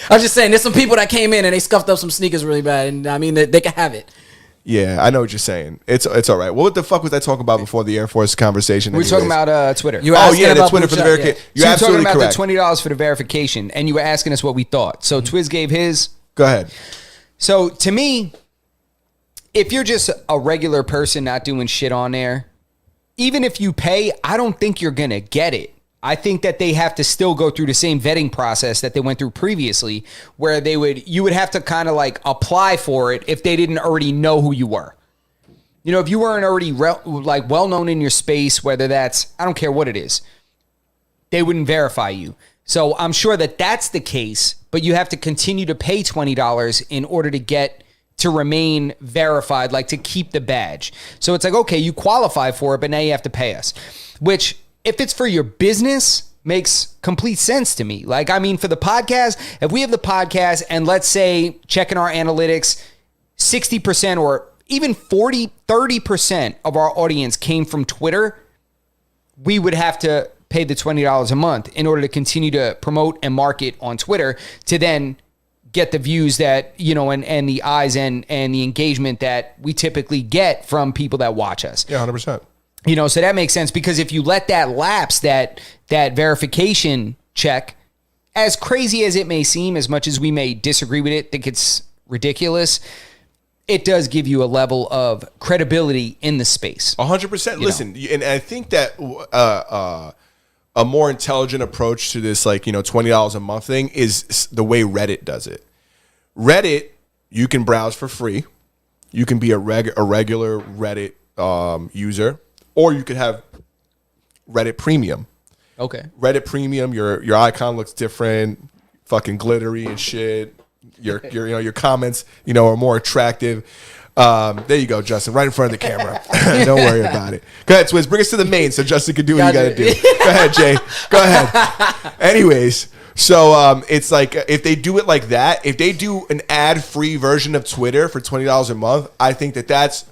I'm just saying, there's some people that came in and they scuffed up some sneakers really bad, and I mean, they can have it. Yeah, I know what you're saying. It's all right. What the fuck was I talking about before the Air Force conversation? We were talking anyways? about Twitter. You were Oh asking yeah, the about Twitter for the Blue Check, verification. yeah. You're So absolutely talking about correct. the $20 for the verification, and you were asking us what we thought. So Twiz gave his. Go ahead. So to me, if you're just a regular person not doing shit on there, even if you pay, I don't think you're gonna get it. I think that they have to still go through the same vetting process that they went through previously, where you would have to kind of like apply for it if they didn't already know who you were. You know, if you weren't already well known in your space, whether that's, I don't care what it is, they wouldn't verify you. So I'm sure that that's the case, but you have to continue to pay $20 in order to remain verified, like to keep the badge. So it's like, okay, you qualify for it, but now you have to pay us, which if it's for your business makes complete sense to me. Like, I mean, for the podcast, if we have the podcast and let's say checking our analytics, 60% or even 40, 30% of our audience came from Twitter, we would have to pay the $20 a month in order to continue to promote and market on Twitter to then get the views that, you know, and the eyes and the engagement that we typically get from people that watch us. Yeah, 100%. You know, so that makes sense because if you let that lapse, that verification check, as crazy as it may seem, as much as we may disagree with it, think it's ridiculous, it does give you a level of credibility in the space. 100%. Listen, and I think that a more intelligent approach to this, like, you know, $20 a month thing is the way Reddit does it. Reddit, you can browse for free. You can be a regular Reddit user, or you could have Reddit Premium. Okay. Reddit Premium, your icon looks different, fucking glittery and shit. Your comments, you know, are more attractive. There you go, Justin, right in front of the camera. Don't worry about it. Go ahead, Swizz, bring us to the main so Justin can do what you got to do. Go ahead, Jay. Go ahead. Anyways, so it's like if they do it like that, if they do an ad-free version of Twitter for $20 a month, I think that that's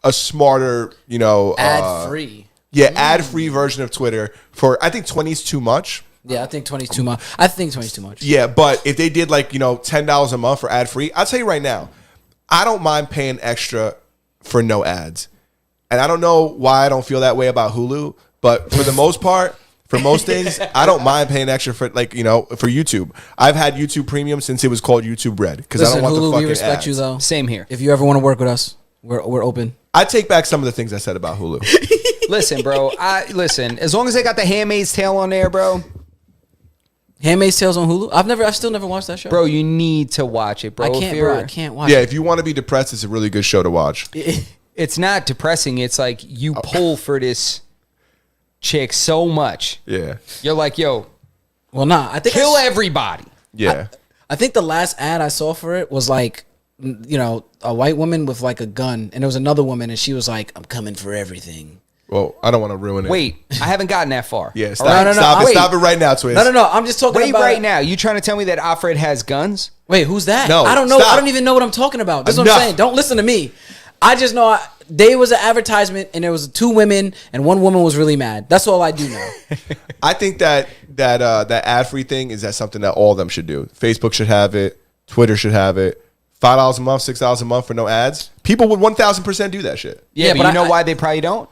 a smarter, you know, Ad free. Yeah, ad-free version of Twitter for, I think 20 is too much. Yeah, I think 20 is too much. I think 20 is too much. Yeah, but if they did like, you know, $10 a month for ad-free, I'll tell you right now, I don't mind paying extra for no ads. And I don't know why I don't feel that way about Hulu, but for the most part, for most things, I don't mind paying extra for, like, you know, for YouTube. I've had YouTube Premium since it was called YouTube Red because I don't want Hulu, the fucking we respect ads. you though. Same here. If you ever want to work with us, we're open. I take back some of the things I said about Hulu. Listen, bro. Listen. As long as they got the Handmaid's Tale on there, bro. Handmaid's Tale's on Hulu. I've still never watched that show. Bro, you need to watch it, bro. I can't watch Yeah, it. if you want to be depressed, it's a really good show to watch. It's not depressing. It's like you pull for this chick so much. Yeah. You're like, yo, Well, nah. I think kill everybody. Yeah. I think the last ad I saw for it was like, you know, a white woman with like a gun, and there was another woman, and she was like, "I'm coming for everything." Well, I don't want to ruin it. Wait, I haven't gotten that far. Yeah, All stop, right? No, stop it. wait. Stop it right now, Twist. No. I'm just talking Wait about right now. You trying to tell me that Alfred has guns? Wait, who's that? No, I don't know. stop. I don't even know what I'm talking about. That's what Enough. I'm saying. Don't listen to me. I just know there was an advertisement and there was 2 women and 1 woman was really mad. That's all I do know. I think that ad free thing is that something that all of them should do. Facebook should have it. Twitter should have it. $5 a month, $6 a month for no ads. People would 1,000% do that shit. Yeah, but you know why they probably don't?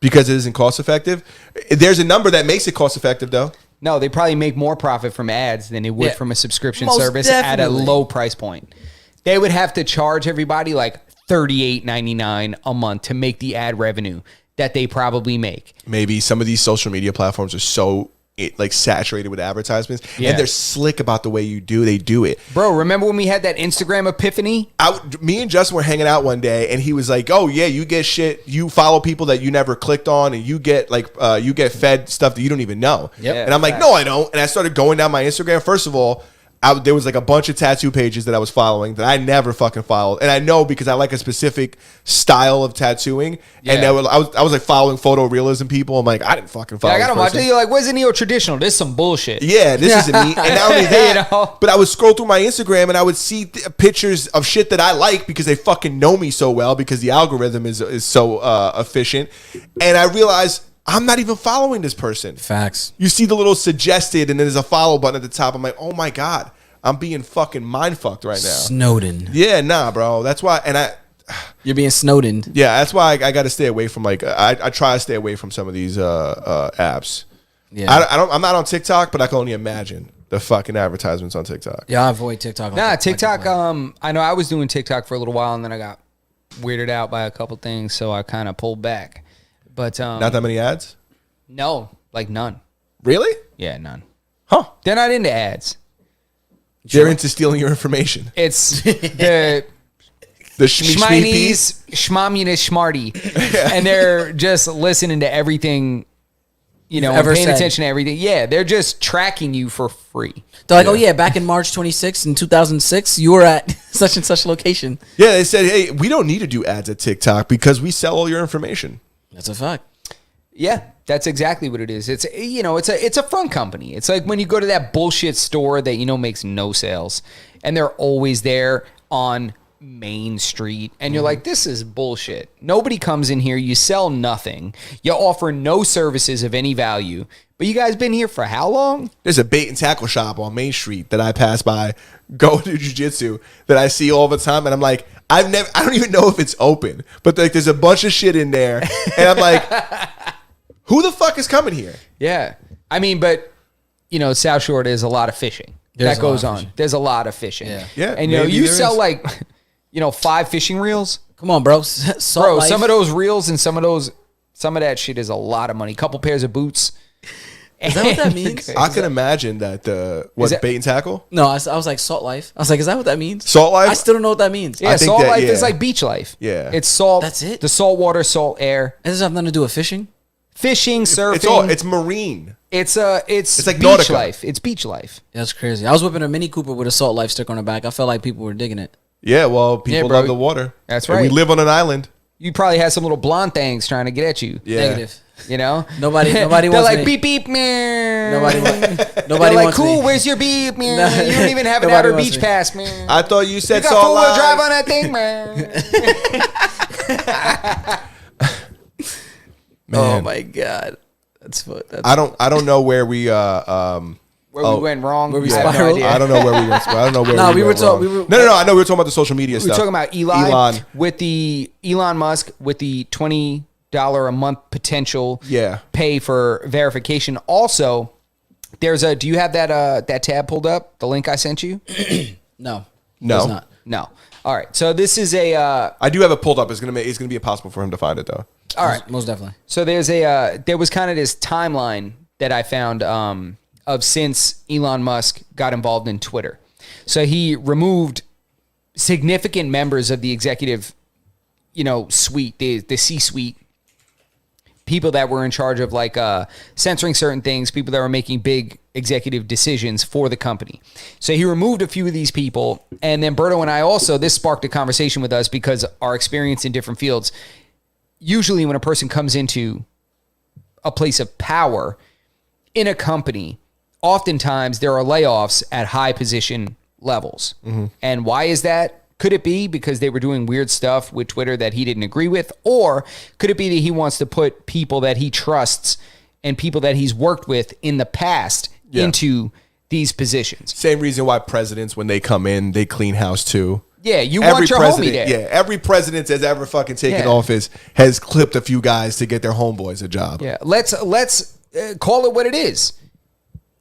Because it isn't cost effective. There's a number that makes it cost effective though. No, they probably make more profit from ads than they would from a subscription Most service definitely. at a low price point. They would have to charge everybody like $38.99 a month to make the ad revenue that they probably make. Maybe some of these social media platforms are so like saturated with advertisements, and they're slick about the way they do it. Bro, remember when we had that Instagram epiphany? Me and Justin were hanging out one day, and he was like, "Oh yeah, you get shit. You follow people that you never clicked on, and you get you get fed stuff that you don't even know." Yep. And I'm like, "No, I don't." And I started going down my Instagram. First of all, there was like a bunch of tattoo pages that I was following that I never fucking followed, and I know because I like a specific style of tattooing. Yeah. And I was like following photorealism people. I'm like, I didn't fucking follow. I got this to watch person. it. You're like, where's the neo-traditional? This is some bullshit. Yeah, this isn't me. And not only that, You know? but I would scroll through my Instagram and I would see pictures of shit that I like because they fucking know me so well because the algorithm is so efficient. And I realized I'm not even following this person. Facts. You see the little suggested and then there's a follow button at the top. I'm like, oh my God, I'm being fucking mind fucked right now. Snowden. Yeah, nah, bro. That's why. And You're being Snowden. yeah, that's why I got to stay away from I try to stay away from some of these apps. Yeah. I'm not on TikTok, but I can only imagine the fucking advertisements on TikTok. Yeah, I avoid TikTok. Nah, TikTok, I know I was doing TikTok for a little while and then I got weirded out by a couple things, so I kind of pulled back. But Not that many ads? no, like none. Really? Yeah, none. Huh. They're not into ads. They're into stealing your information. It's the The schmees. schmommunist schmarty. And they're just listening to everything, you know, and ever paying said. attention to everything. Yeah, they're just tracking you for free. They're like, oh yeah, back in March 26th in 2006, you were at such and such location. Yeah, they said, hey, we don't need to do ads at TikTok because we sell all your information. That's a fact. Yeah, that's exactly what it is. It's, you know, it's a front company. It's like when you go to that bullshit store that, you know, makes no sales and they're always there on Main Street and you're like, this is bullshit. Nobody comes in here. You sell nothing. You offer no services of any value. But you guys been here for how long? There's a bait and tackle shop on Main Street that I pass by going to jiu-jitsu that I see all the time. And I'm like, I don't even know if it's open. But like, there's a bunch of shit in there. And I'm like, who the fuck is coming here? Yeah. I mean, but, you know, South Shore, there's a lot of fishing. There's that a lot goes of on. fishing. There's a lot of fishing. Yeah. Yeah, And, you know, maybe you there sell is. like, you know, 5 fishing reels. Come on, bro. Salt Bro, life. some of those reels and some of that shit is a lot of money. Couple pairs of boots. Is that what that means? I can imagine that that- bait and tackle? No, I was like salt life. I was like, is that what that means? Salt life? I still don't know what that means. Yeah, I think salt that- life yeah. is like beach life. Yeah. It's salt. That's it? The salt water, salt air. It doesn't have nothing to do with fishing. Fishing, surfing. It's marine. It's like beach Nautica. life. It's beach life. Yeah, that's crazy. I was whipping a Mini Cooper with a salt life sticker on the back. I felt like people were digging it. Yeah, well, people bro. love the water. That's And we right. live on an island. You probably had some little blonde things trying to get at you. Yeah. Negative. You know? Nobody They're wants like, me. beep, beep, man. Nobody They're wants like, cool, me. where's your beep, man? No. You don't even have an Nobody outer wants beach me. pass, man. I thought you said You got salt four-wheel life. drive on that thing, man. Oh my god, that's what. That's I don't know where we Where we went wrong. Where we I have no spiraled? idea. I don't know where we went. I don't know where No, we were went talking- wrong. we were- No. I know we were talking about the social media We stuff. were talking about Elon with the Elon Musk with the $20 a month potential Yeah. pay for verification. Also, there's a. Do you have that tab pulled up? The link I sent you? no, No. it's not. No. All right. So this is a. I do have it pulled up. It's gonna be impossible for him to find it though. All right. Most definitely. So there's there was kind of this timeline that I found of since Elon Musk got involved in Twitter. So he removed significant members of the executive, you know, suite, the C-suite, people that were in charge of like censoring certain things, people that were making big executive decisions for the company. So he removed a few of these people. And then Berto and I also, this sparked a conversation with us because our experience in different fields. Usually when a person comes into a place of power in a company, oftentimes there are layoffs at high position levels. And why is that? Could it be because they were doing weird stuff with Twitter that he didn't agree with? Or could it be that he wants to put people that he trusts and people that he's worked with in the past into these positions? Same reason why presidents, when they come in, they clean house too. Yeah, you want your homie there. Yeah, every president that's ever fucking taken office has clipped a few guys to get their homeboys a job. Yeah, let's call it what it is.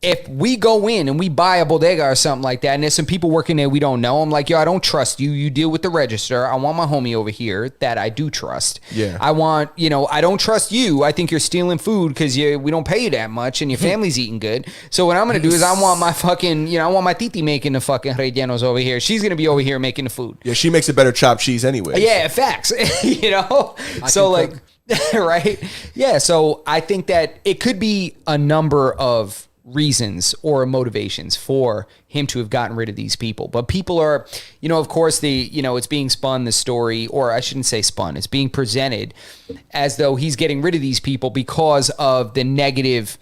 If we go in and we buy a bodega or something like that, and there's some people working there we don't know, I'm like, yo, I don't trust you. You deal with the register. I want my homie over here that I do trust. Yeah. I want, I don't trust you. I think you're stealing food because we don't pay you that much and your family's eating good. So what I'm going to do is I want my fucking, I want my titi making the fucking rellenos over here. She's going to be over here making the food. Yeah, she makes a better chopped cheese anyway. Yeah, facts. So like, right? Yeah, so I think that it could be a number of reasons or motivations for him to have gotten rid of these people. But people are, of course, it's being spun, the story, or I shouldn't say spun, it's being presented as though he's getting rid of these people because of the negative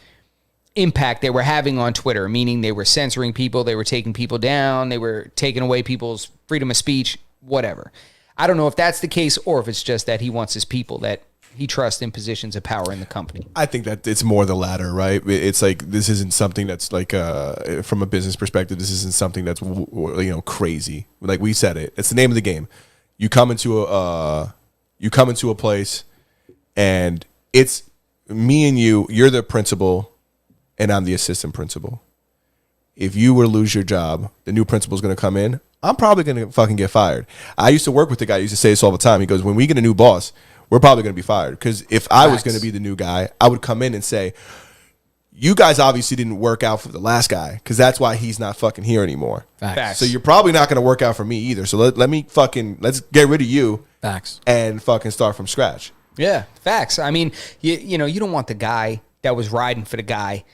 impact they were having on Twitter, meaning they were censoring people, they were taking people down, they were taking away people's freedom of speech, whatever. I don't know if that's the case or if it's just that he wants his people that he trusts in positions of power in the company. I think that it's more the latter, right? It's like, this isn't something that's like, from a business perspective, this isn't something that's, crazy. Like we said it's the name of the game. You come into a place and it's me and you're the principal and I'm the assistant principal. If you were to lose your job, the new principal's going to come in. I'm probably going to fucking get fired. I used to work with the guy who used to say this all the time. He goes, when we get a new boss, we're probably going to be fired. Because if I was going to be the new guy, I would come in and say, you guys obviously didn't work out for the last guy because that's why he's not fucking here anymore. Facts. So you're probably not going to work out for me either. So let's get rid of you. Facts. And fucking start from scratch. Yeah, facts. I mean, you don't want the guy that was riding for the guy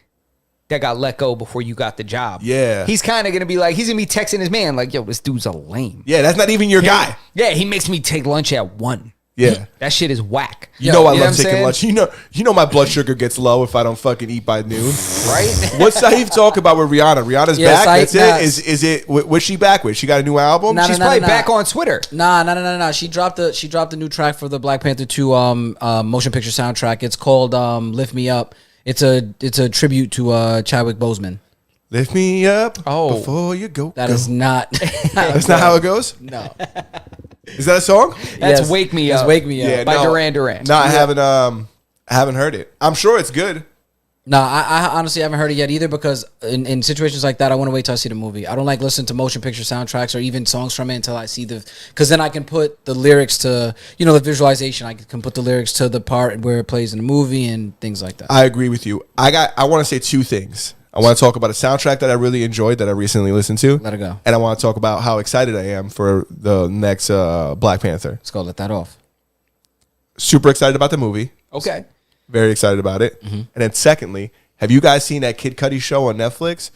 that got let go before you got the job. Yeah. He's kind of going to be like, he's going to be texting his man like, yo, this dude's a lame. Yeah, that's not even your guy. Yeah, he makes me take lunch at 1. Yeah. That shit is whack. I love taking lunch. You know my blood sugar gets low if I don't fucking eat by noon. Right? What's Saif talk about with Rihanna? Rihanna's back? Saif, That's it? Is it what's she back with? She got a new album? She's probably back on Twitter. Nah. She dropped a new track for the Black Panther 2 motion picture soundtrack. It's called Lift Me Up. It's a tribute to Chadwick Boseman. Lift me up before you go. That is not. That's not how it goes? No. Is that a song? That's Wake Me Up. That's Wake Me Up. Yeah, by Duran Duran. No, I haven't heard it. I'm sure it's good. No, I honestly haven't heard it yet either because in situations like that, I want to wait till I see the movie. I don't like listening to motion picture soundtracks or even songs from it until I see because then I can put the lyrics to, the visualization. I can put the lyrics to the part where it plays in the movie and things like that. I agree with you. I want to say two things. I want to talk about a soundtrack that I really enjoyed that I recently listened to. Let it go. And I want to talk about how excited I am for the next Black Panther. Let's go. Let that off. Super excited about the movie. Okay. Very excited about it. Mm-hmm. And then secondly, have you guys seen that Kid Cudi show on Netflix?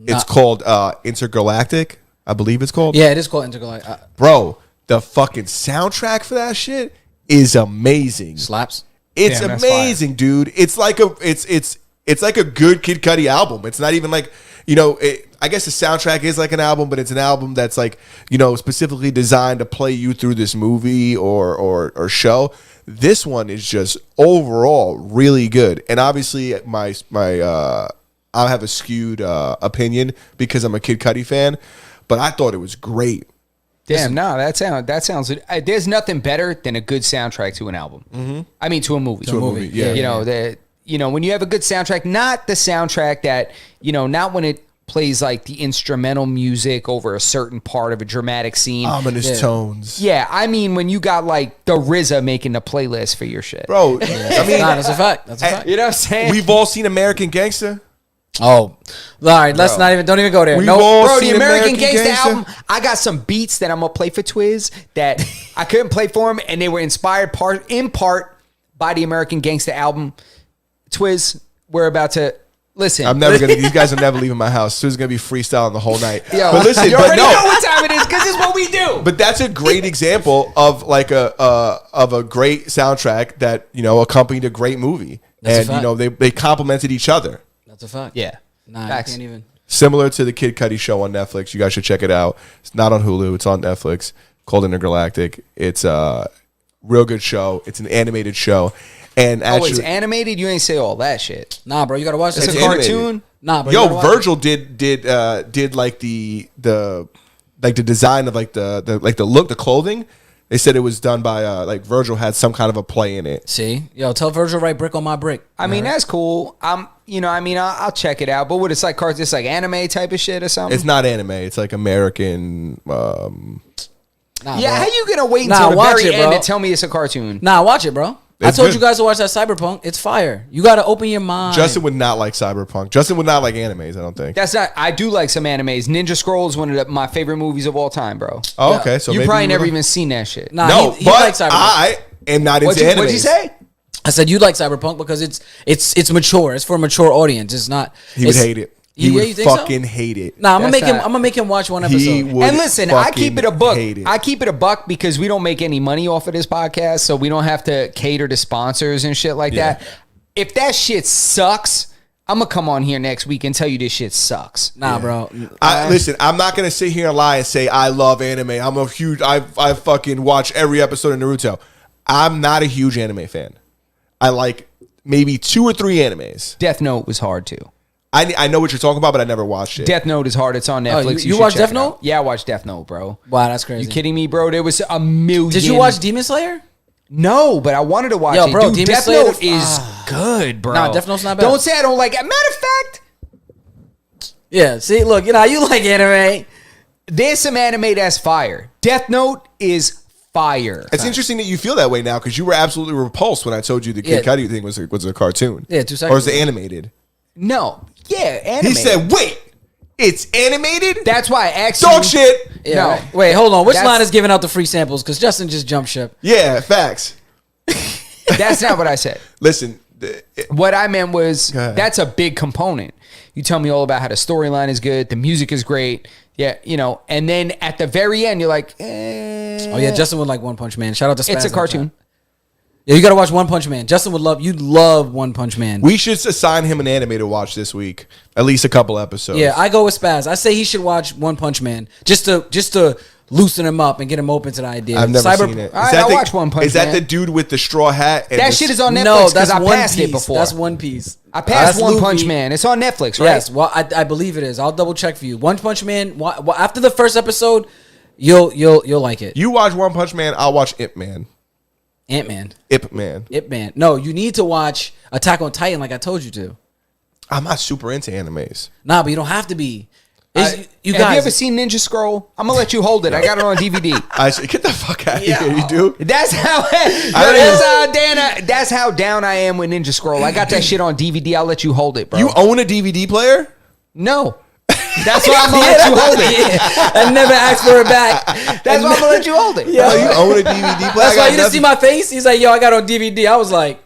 It's called Intergalactic, I believe it's called. Yeah, it is called Intergalactic. Bro, the fucking soundtrack for that shit is amazing. Slaps. It's amazing, dude. It's like it's like a good Kid Cudi album. It's not even like, I guess the soundtrack is like an album, but it's an album that's like, specifically designed to play you through this movie or show. This one is just overall really good. And obviously I have a skewed opinion because I'm a Kid Cudi fan, but I thought it was great. Damn, no, that sounds. There's nothing better than a good soundtrack to an album. Mm-hmm. I mean, to a movie. To a movie, yeah. When you have a good soundtrack, not the soundtrack that, not when it plays like the instrumental music over a certain part of a dramatic scene. Ominous tones. Yeah, I mean, when you got like the RZA making the playlist for your shit. Bro, that's a fact. That's a fact. You know what I'm saying? We've all seen American Gangster. Oh, all right. Let's don't even go there. Bro, the American Gangster album. I got some beats that I'm gonna play for Twiz that I couldn't play for him, and they were inspired in part by the American Gangster album. Twiz, we're about to listen. These guys are never leaving my house. Twiz is gonna be freestyling the whole night. Yo, but listen, you already know what time it is because it's what we do. But that's a great example of like a great soundtrack that accompanied a great movie, That's a fact. they complemented each other. That's a fact. Yeah. Nah, Facts. you can't even. Similar to the Kid Cudi show on Netflix. You guys should check it out. It's not on Hulu. It's on Netflix. Called Intergalactic. It's a real good show. It's an animated show. And actually, it's animated? You ain't say all that shit. Nah, bro, you gotta watch It's this. a cartoon? Nah, bro. you gotta watch Virgil did like the design of like the look, the clothing. They said it was done by like Virgil had some kind of a play in it. See, yo, tell Virgil write brick on my brick. I mean, that's cool. I'll check it out. But what, it's like cards, it's like anime type of shit or something? It's not anime. It's like American. Nah, Yeah, bro. how you gonna wait Nah, until the watch very it, end bro. to tell me it's a cartoon? Nah, watch it, bro. I It's told good. you guys to watch that Cyberpunk. It's fire. You gotta open your mind. Justin would not like Cyberpunk. Justin would not like animes. I don't think. That's not. I do like some animes. Ninja Scroll is one of my favorite movies of all time, bro. Oh, okay. So you maybe probably you never would- even seen that shit. Nah, No, he but likes Cyberpunk. I am not into animes. What'd you say? I said you like Cyberpunk because it's mature. It's for a mature audience. It's not. He would hate it. He Yeah, you would think so? fucking hate it. Nah, I'm That's not- gonna make him watch one episode. He would And listen, I keep it a fucking buck. hate it. I keep it a buck because we don't make any money off of this podcast, so we don't have to cater to sponsors and shit like Yeah. that. If that shit sucks, I'm gonna come on here next week and tell you this shit sucks. Nah, bro. Listen, I'm not gonna sit here and lie and say I love anime. I'm a huge. I fucking watch every episode of Naruto. I'm not a huge anime fan. I like maybe 2 or 3 animes. Death Note was hard too. I know what you're talking about, but I never watched it. Death Note is hard. It's on Netflix. you should watched check Death it out. Note? Yeah, I watched Death Note, bro. Wow, that's crazy. You kidding me, bro? There was a million. Did you watch Demon Slayer? No, but I wanted to watch Yo, it. bro, Dude, Demon Death Slayer- Note is good, bro. Nah, Death Note's not bad. Don't say I don't like it. Matter of fact, Yeah. See, look, you like anime. there's some anime that's fire. Death Note is fire. It's interesting that you feel that way now because you were absolutely repulsed when I told you the Kid Yeah. Cudi thing was a cartoon. Yeah, 2 Or seconds is it ago. animated? No. Yeah, anime. He said, "Wait, it's animated? That's why I asked Dog you. shit." Yeah. No. Right. Wait, hold on. Which That's- line is giving out the free samples? Because Justin just jumped ship. Yeah, facts. That's not what I said. Listen, What I meant was Go ahead. that's a big component. You tell me all about how the storyline is good, the music is great. Yeah, and then at the very end, you're like, Oh yeah, Justin would like One Punch Man. Shout out to Spaz it's a in the cartoon. chat. Yeah, you gotta watch One Punch Man. Justin would love. You'd love One Punch Man. we should assign him an anime to watch this week. At least a couple episodes. Yeah, I go with Spaz. I say he should watch One Punch Man just to loosen him up and get him open to the idea. I've never seen it. All right, I'll watch One Punch Is that Man. the dude with the straw hat? And That the- shit is on Netflix No, because that's I One passed Piece. it before. That's One Piece. I passed That's One Punch Luffy. Man. It's on Netflix, right? Yes, well, I believe it is. I'll double check for you. One Punch Man. Well, after the first episode, you'll like it. You watch One Punch Man, I'll watch Ip Man. Ant-Man. Ip Man. Ip Man. No, you need to watch Attack on Titan like I told you to. I'm not super into animes. Nah, but you don't have to be. You Have guys, you ever seen Ninja Scroll? I'm gonna let you hold it. I got it on DVD. I say, get the fuck out of here, you do? That's how. That's how down I am with Ninja Scroll. I got that shit on DVD. I'll let you hold it, bro. You own a DVD player? No. That's why I'm gonna let you hold it. I never asked for it back. That's why I'm gonna let you hold it. Oh, you own a DVD player? That's why you didn't see my face. He's like, "Yo, I got it on DVD." I was like,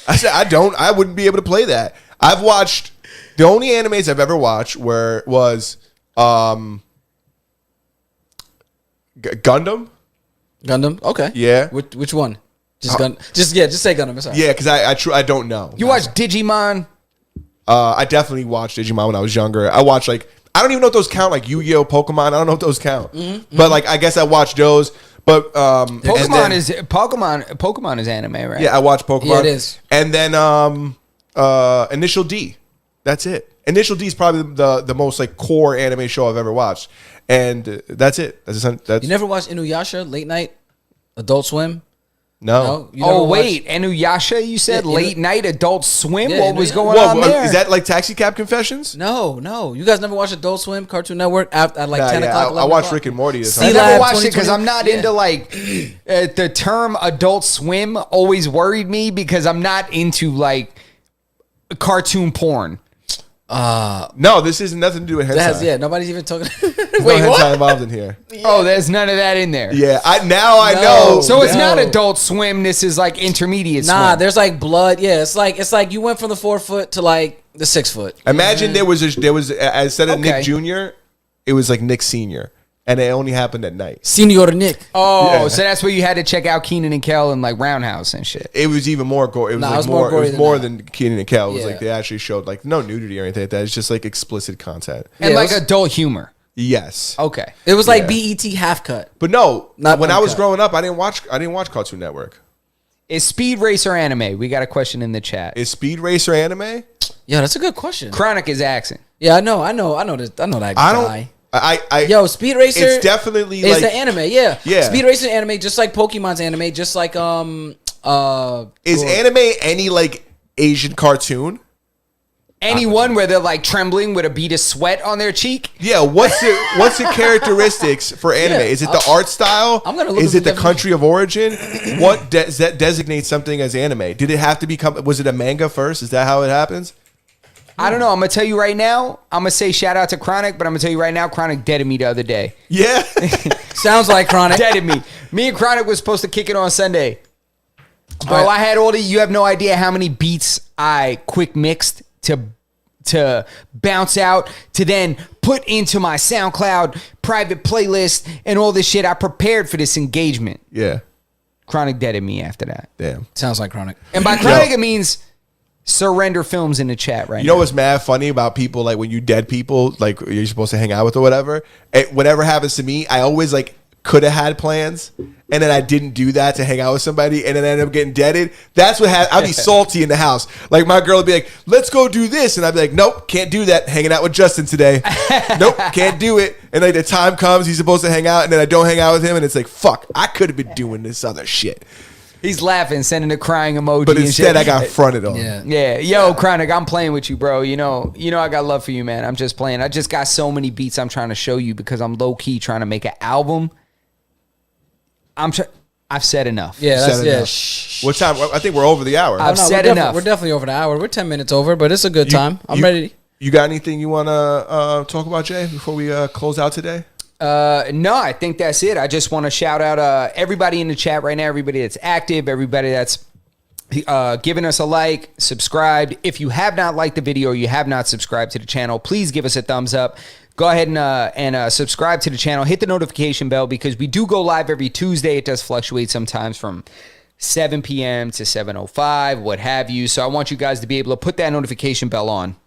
I said, I don't. I wouldn't be able to play that. I've watched... The only animes I've ever watched was Gundam. Gundam. Okay. Yeah. Which one? Just Just say Gundam. It's all right. Yeah, because I don't know. You watch Digimon? I definitely watched Digimon when I was younger. I watched I don't even know if those count, like Yu-Gi-Oh, Pokemon. I don't know if those count. But I guess I watched those. But Pokemon is anime, right? yeah, I watched Pokemon. Yeah, it is. And then Initial D. That's it. Initial D is probably the most core anime show I've ever watched, and that's it. That's You never watched Inuyasha late night, Adult Swim? no. No. You never Oh watched- wait, Inuyasha? You said Yeah, late night Adult Swim? Yeah, What was Inuyasha. going Whoa, on there? is that like Taxi Cab Confessions? No. You guys never watched Adult Swim, Cartoon Network at like Nah, 10 yeah, o'clock? I 11 watched o'clock? Rick and Morty. See, I Time. never Lab watched it because 2020? I'm not into the term Adult Swim. Always worried me because I'm not into cartoon porn. No, this has nothing to do with hentai. Nobody's even talking. There's Wait, no hentai what? involved in here. Oh, there's none of that in there. Yeah, I No. know. So it's not No. Adult Swim. This is intermediate Nah, swim. there's blood. Yeah, it's like you went from the 4 foot to the 6 foot. Imagine there was instead of Okay. Nick Jr., it was Nick Senior, and it only happened at night. Senor Nick. Oh, Yeah. so that's where you had to check out Keenan and Kel and like Roundhouse and shit. It was even more gory. It was Nah, like it was more gory It was than more that. than Keenan and Kel. It was Yeah. like they actually showed like no nudity or anything like that. It's just like explicit content. And Yeah, like it was- adult humor. Yes. Okay. It was like Yeah. BET half cut. But no, Not when I was uncut. growing up, I didn't watch Cartoon Network. Is Speed Racer anime? We got a question in the chat. Is Speed Racer anime? Yeah, that's a good question. Chronic is axing. Yeah, I know that I guy. don't. I Yo, Speed Racer. It's definitely is like the anime. Yeah, Yeah. Speed Racer anime, just like Pokemon's anime, just like Is anime any like Asian cartoon? Anyone where they're like trembling with a bead of sweat on their cheek? Yeah, what's the characteristics for anime? Yeah, Is it the art style? I'm gonna look Is up it the the country of origin? What does that designate something as anime? Did it have to become? Was it a manga first? Is that how it happens? I don't know. I'm gonna tell you right now. I'm gonna say shout out to Chronic, but I'm gonna tell you right now. Chronic deaded me the other day. Yeah, sounds like Chronic. Deaded me. Me and Chronic was supposed to kick it on Sunday. Bro, I had all the. You have no idea how many beats I quick mixed to bounce out to then put into my SoundCloud private playlist and all this shit. I prepared for this engagement. yeah. Chronic deaded me after that. Damn. Sounds like Chronic. And by Chronic, it means Surrender Films in the chat right You know now. what's mad funny about people like when you dead people like you're supposed to hang out with or whatever. Whatever happens to me, I always like could have had plans and then I didn't do that to hang out with somebody and then I ended up getting deaded. That's what I'd be salty in the house. Like my girl would be like, "Let's go do this," and I'd be like, "Nope, can't do that. Hanging out with Justin today. Nope, can't do it." And like the time comes, he's supposed to hang out, and then I don't hang out with him, and it's like, "Fuck, I could have been doing this other shit." He's laughing, sending a crying emoji. But and instead, shit. I got fronted on. Yeah. Yeah, yo, Chronic, I'm playing with you, bro. You know, I got love for you, man. I'm just playing. I just got so many beats I'm trying to show you because I'm low key trying to make an album. I've said enough. Yeah, that's Said yeah. enough. What time? I think we're over the hour. I've said we're enough. We're definitely over the hour. We're 10 minutes over, but it's a good time. I'm ready. You got anything you want to talk about, Jay, before we close out today? No, I think that's it. I just want to shout out everybody in the chat right now, everybody that's active, everybody that's giving us a like, subscribed. If you have not liked the video or you have not subscribed to the channel, please give us a thumbs up. Go ahead and subscribe to the channel. Hit the notification bell because we do go live every Tuesday. It does fluctuate sometimes from 7 p.m. to 7:05, what have you. So I want you guys to be able to put that notification bell on.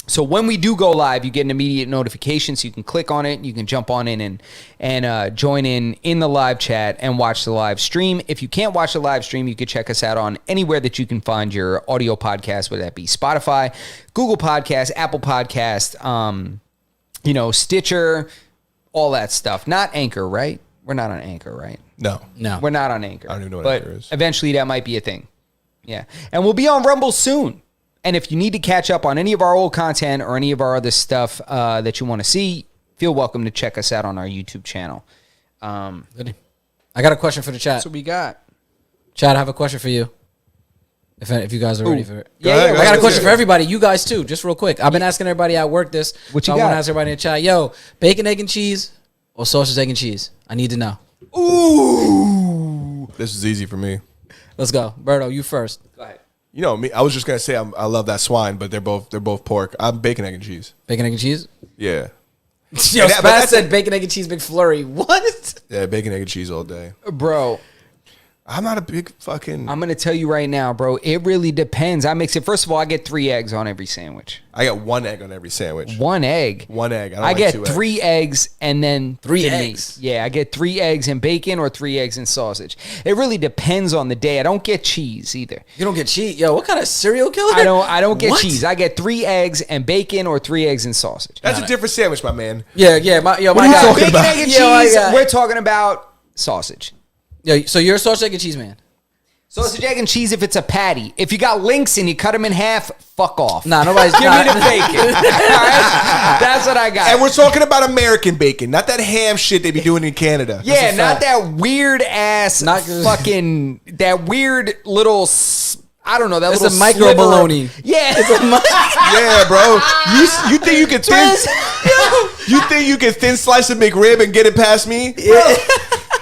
So when we do go live, you get an immediate notification, so you can click on it. You can jump on in and join in the live chat and watch the live stream. If you can't watch the live stream, you can check us out on anywhere that you can find your audio podcast, whether that be Spotify, Google Podcasts, Apple Podcasts, Stitcher, all that stuff. Not Anchor, right? We're not on Anchor, right? No. We're not on Anchor. I don't even know what but Anchor is. eventually that might be a thing. Yeah. And we'll be on Rumble soon. And if you need to catch up on any of our old content or any of our other stuff that you want to see, feel welcome to check us out on our YouTube channel. Good. I got a question for the chat. That's what we got. Chad, I have a question for you. If you guys are ready for it. Go ahead, I got let's a question hear for it. everybody. You guys too. Just real quick. I've been asking everybody at work this. What you so I want got? to ask everybody in the chat. Yo, bacon, egg, and cheese or sausage, egg, and cheese? I need to know. Ooh. This is easy for me. Let's go. Berto, you first. Go ahead. You know me. I was just gonna say I love that swine, but they're both pork. I'm bacon, egg, and cheese. Bacon, egg, and cheese? Yeah, Yo, but Spaz that's said bacon, egg, and cheese McFlurry. What? yeah, bacon, egg, and cheese all day. Bro, I'm not a big fucking. I'm going to tell you right now, bro. It really depends. I mix it. First of all, I get 3 eggs on every sandwich. I got 1 egg on every sandwich. 1 egg. 1 egg. I, don't I like get 2 3 eggs and then 3 the eggs? meat. Yeah, I get 3 eggs and bacon or 3 eggs and sausage. It really depends on the day. I don't get cheese either. You don't get cheese? Yo, what kind of serial killer? I don't get What? cheese. I get 3 eggs and bacon or 3 eggs and sausage. That's a different sandwich, my man. Yeah. My are you guy. talking Bacon, about? egg, and Yo, my cheese. guy. We're talking about sausage. Yo, so you're a sausage, egg, and cheese man? Sausage, egg, and cheese if it's a patty. If you got links and you cut them in half, fuck off. Nah, nobody's. Give me the bacon. All right? That's what I got. And we're talking about American bacon, not that ham shit they be doing in Canada. Yeah, a not fact. that weird ass Not good. fucking that weird little. I don't know that It's little a micro sliver- bologna. Yeah, Yeah, bro. You think you can thin? You think you can thin slice a McRib and get it past me?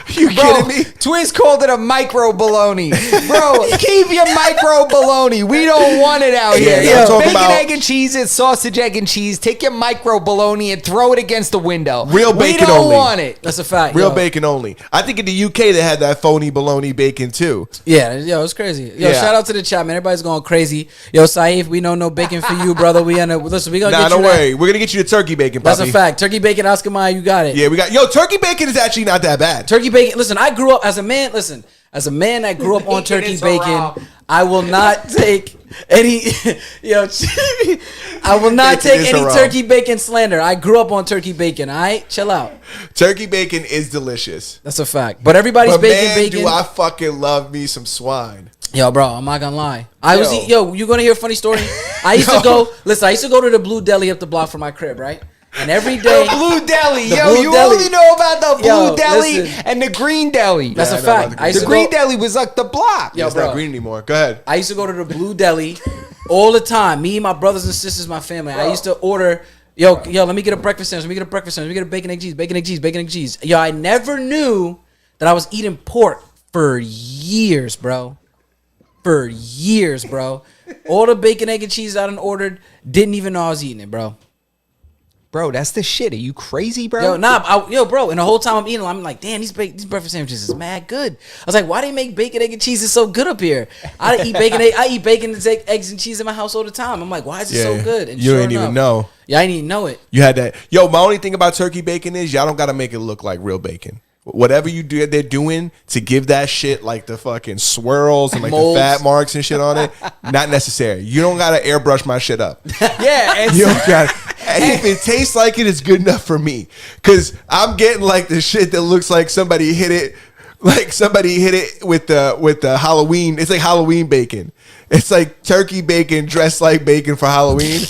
You kidding me? Twiz called it a micro bologna. Bro, keep your micro bologna. We don't want it out here. Yeah, I'm talking bacon, about- egg, and cheese is sausage, egg, and cheese. Take your micro bologna and throw it against the window. Real bacon We don't only. want it. That's a fact. Real yo. bacon only. I think in the UK they had that phony bologna bacon too. Yeah, yo, it's crazy. Yo, Yeah. shout out to the chat, man. Everybody's going crazy. Yo, Saif, we know no bacon for you, brother. We listen. We gonna Nah, get you don't that. worry. We're gonna get you the turkey bacon, That's puppy. a fact. Turkey bacon, Oscar Mayer, you got it. Yeah, we got turkey bacon is actually not that bad. Turkey bacon. Listen, I grew up as a man. Listen, as a man that grew up on turkey is bacon, around. I will not take any. Yo, I will not Bacon take is any around. turkey bacon slander. I grew up on turkey bacon. All right, chill out. Turkey bacon is delicious. That's a fact. But everybody's But bacon, man, bacon. do I fucking love me some swine. Yo, bro, I'm not gonna lie. Yo. You gonna hear a funny story? I used to go. Listen, I used to go to the Blue Deli up the block from my crib, right? And every day, Blue Deli. The Yo, Blue you Deli. only know about the Blue Yo, Deli listen. and the Green Deli. that's Yeah, a I know about fact. the I used The to Green go. Deli was like the block. Yo, It's bro. not green anymore. Go ahead. I used to go to the Blue Deli all the time. Me, my brothers and sisters, my family. I used to order. Yo, let me get a breakfast sandwich. Let me get a breakfast sandwich. Let me get a bacon, egg, cheese, bacon, egg, cheese, bacon, egg, cheese. Yo, I never knew that I was eating pork for years, bro. For years, bro. All the bacon, egg, and cheese I done ordered, didn't even know I was eating it, bro. Bro, that's the shit. Are you crazy, bro? Yo, bro. And the whole time I'm eating, I'm like, damn, these breakfast sandwiches is mad good. I was like, why they make bacon, egg, and cheese is so good up here? I eat bacon, eggs, and cheese in my house all the time. I'm like, why is it so good? And you sure ain't even enough- know. Yeah, I didn't even know it. You had that. Yo, my only thing about turkey bacon is y'all don't gotta make it look like real bacon. Whatever you do, they're doing to give that shit like the fucking swirls and like Molds. the fat marks and shit on it, not necessary. You don't gotta airbrush my shit up. Yeah, and You don't gotta. If it tastes like it, it's good enough for me. Cause I'm getting like the shit that looks like somebody hit it with the Halloween. It's like Halloween bacon. It's like turkey bacon dressed like bacon for Halloween.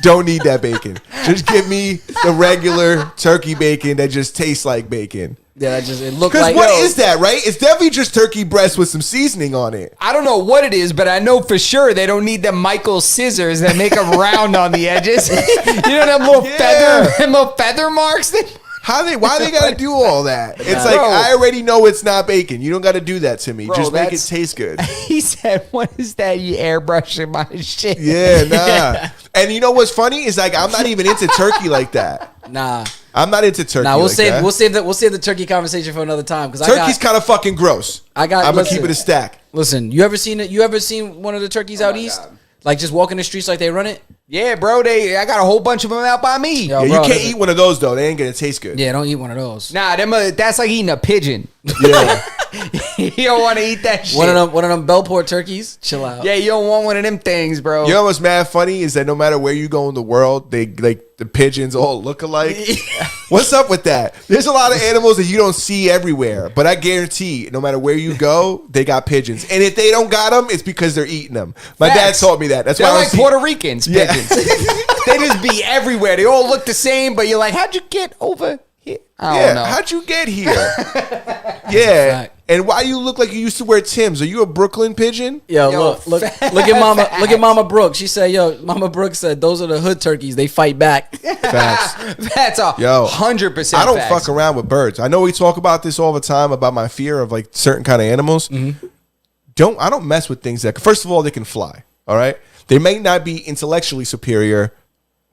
Don't need that bacon. Just give me the regular turkey bacon that just tastes like bacon. Yeah, it looked Because like what is that, right? It's definitely just turkey breast with some seasoning on it. I don't know what it is, but I know for sure they don't need the Michael scissors that make them round on the edges. You know them little feather marks. Why they gotta do all that? It's like, Bro. I already know it's not bacon. You don't gotta do that to me. Bro, Just make it that's- taste good. He said, "What is that? You airbrushing my shit?" Yeah, nah. And you know what's funny is like I'm not even into turkey like that. Nah, I'm not into turkey. we'll like save that. we'll save the turkey conversation for another time because Turkey's kind of fucking gross. I'm gonna listen. keep it a stack. Listen, you ever seen one of the turkeys out east? God. Like just walking the streets like they run it? Yeah, bro. I got a whole bunch of them out by me. Yo, Yeah, you bro, can't listen. eat one of those though. They ain't gonna taste good. Yeah, don't eat one of those. Nah, that's like eating a pigeon. Yeah. You don't want to eat that shit. One of them Bellport turkeys. Chill out. Yeah, you don't want one of them things, bro. You know what's mad funny is that no matter where you go in the world, they like the pigeons all look alike. What's up with that? There's a lot of animals that you don't see everywhere, but I guarantee no matter where you go, they got pigeons. And if they don't got them, it's because they're eating them. My Facts. dad taught me that. That's They're why I like don't see- Puerto Ricans, Yeah. pigeons. They just be everywhere. They all look the same, but you're like, how'd you get over here? I don't know. How'd you get here? Yeah. fact. And why you look like you used to wear Tim's? Are you a Brooklyn pigeon? Yo, Yo, look at Mama Brooke. She said, yo, Mama Brooke said those are the hood turkeys. They fight back. Facts. That's a Yo, 100%. I don't facts. fuck around with birds. I know we talk about this all the time about my fear of like certain kind of animals. Mm-hmm. I don't mess with things that, first of all, they can fly. All right. They may not be intellectually superior,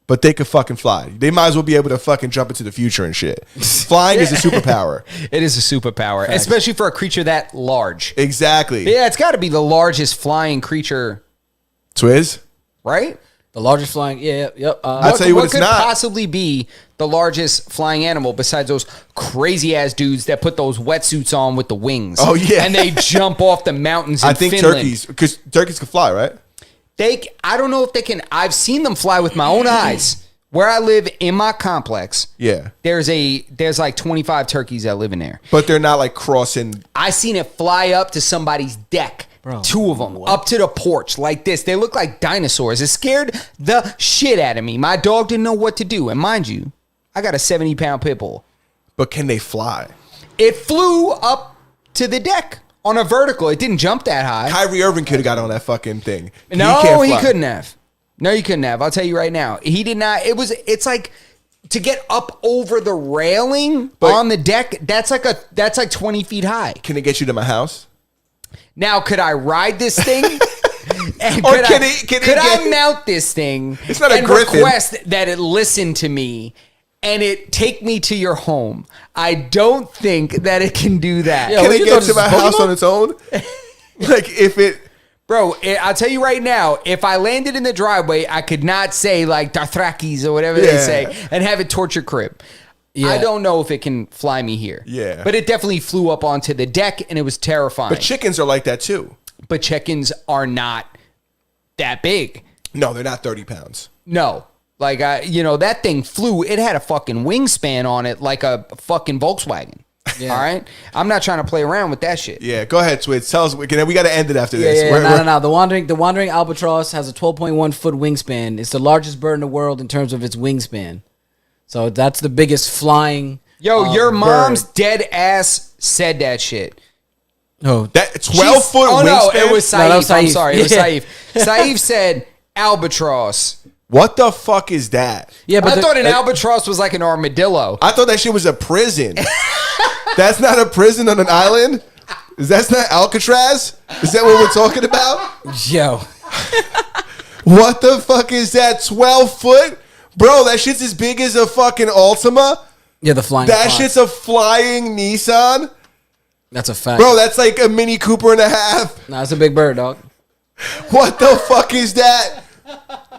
but they could fucking fly. They might as well be able to fucking jump into the future and shit. Flying is a superpower. It is a superpower, especially for a creature that large. Exactly. Yeah, it's got to be the largest flying creature, Twiz? right? The largest flying. Yeah, yep. I'll tell you what it's could not. possibly be the largest flying animal besides those crazy ass dudes that put those wetsuits on with the wings? Oh, yeah. and they jump off the mountains. In I think Finland. turkeys, because turkeys can fly, right? I don't know if they can. I've seen them fly with my own eyes. Where I live in my complex, Yeah. there's like 25 turkeys that live in there. But they're not like crossing. I seen it fly up to somebody's deck. Bro, Two of them up to the porch like this. They look like dinosaurs. It scared the shit out of me. My dog didn't know what to do. And mind you, I got a 70-pound pit bull. But can they fly? It flew up to the deck on a vertical. It didn't jump that high. Kyrie Irving could have got on that fucking thing. No, can't he fly. couldn't have. No, you couldn't have. I'll tell you right now. He did not. It's like to get up over the railing on the deck, that's like 20 feet high. Can it get you to my house? Now, could I ride this thing? And Or could I get- mount this thing It's not a and Griffin. request that it listen to me and it take me to your home? I don't think that it can do that. Yeah, Can what it you get thought to this my was house Pokemon? on its own? Like if it. Bro, I'll tell you right now, if I landed in the driveway, I could not say like Darthrakis or whatever they Yeah. say and have it torch your crib. Yeah. I don't know if it can fly me here. Yeah. But it definitely flew up onto the deck and it was terrifying. But chickens are like that too. But chickens are not that big. No, they're not 30 pounds. No. Like, that thing flew. It had a fucking wingspan on it like a fucking Volkswagen. Yeah. All right? I'm not trying to play around with that shit. Yeah, go ahead, Swids. Tell us. We got to end it after this. No. The wandering albatross has a 12.1 foot wingspan. It's the largest bird in the world in terms of its wingspan. So that's the biggest flying. Yo, your mom's bird. dead ass said that shit. Oh, That 12-foot Oh, wingspan? no, it was Saif. No, that was I'm Saif. sorry, it was Yeah. Saif. Saif said albatross. What the fuck is that? yeah, but I thought an albatross was like an armadillo. I thought that shit was a prison. That's not a prison on an island? That's not Alcatraz? Is that what we're talking about? yo, What the fuck is that? 12 foot? Bro, that shit's as big as a fucking Altima? yeah, the flying. That fox. shit's a flying Nissan? That's a fact. Bro, that's like a Mini Cooper and a half. Nah, it's a big bird, dog. What the fuck is that?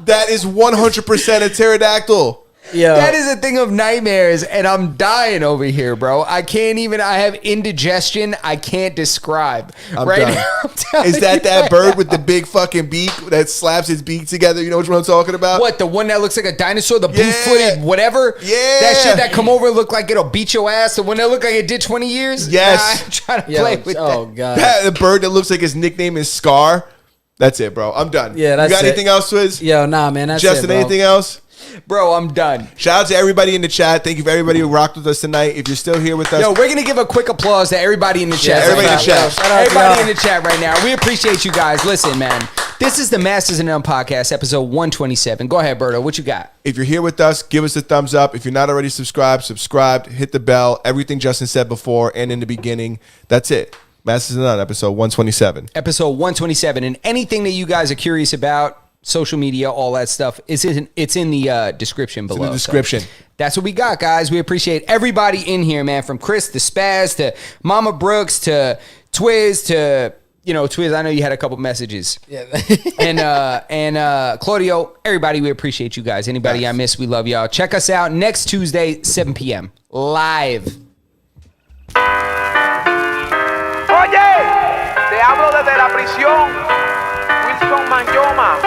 That is 100% a pterodactyl. Yeah, That is a thing of nightmares, and I'm dying over here, bro. I have indigestion I can't describe. I'm right done. now, I'm telling Is that you that right bird now. with the big fucking beak that slaps its beak together? You know what I'm talking about? What, the one that looks like a dinosaur, the Yeah. blue-footed whatever? Yeah. That shit that come over look like it'll beat your ass, the one that look like it did 20 years? Yes. Nah, I'm trying to yo, play with that. god. The bird that looks like his nickname is Scar. That's it, bro. I'm done. Yeah, that's You got it. anything else, Swizz? Yo, nah, man, that's Justin, it, bro. anything else? Bro, I'm done. Shout out to everybody in the chat. Thank you for everybody who rocked with us tonight. If you're still here with us, Yo, we're going to give a quick applause to everybody in the chat. everybody right in the now. chat. Shout out to Everybody y'all. in the chat right now. We appreciate you guys. Listen, man. This is the Masters and None podcast, episode 127. Go ahead, Berto. What you got? if you're here with us, give us a thumbs up. If you're not already subscribed, hit the bell. Everything Justin said before and in the beginning. That's it. Masters and None, episode 127. Episode 127. And anything that you guys are curious about, social media, all that stuff, it's in the description below. In the description. So that's what we got, guys. We appreciate everybody in here, man. From Chris to Spaz to Mama Brooks to Twiz to, Twiz, I know you had a couple messages. Yeah. and Claudio, everybody, we appreciate you guys. Anybody I missed, we love y'all. Check us out next Tuesday, 7 p.m. live. Oye, te hablo desde la prisión. Wilson Manyoma.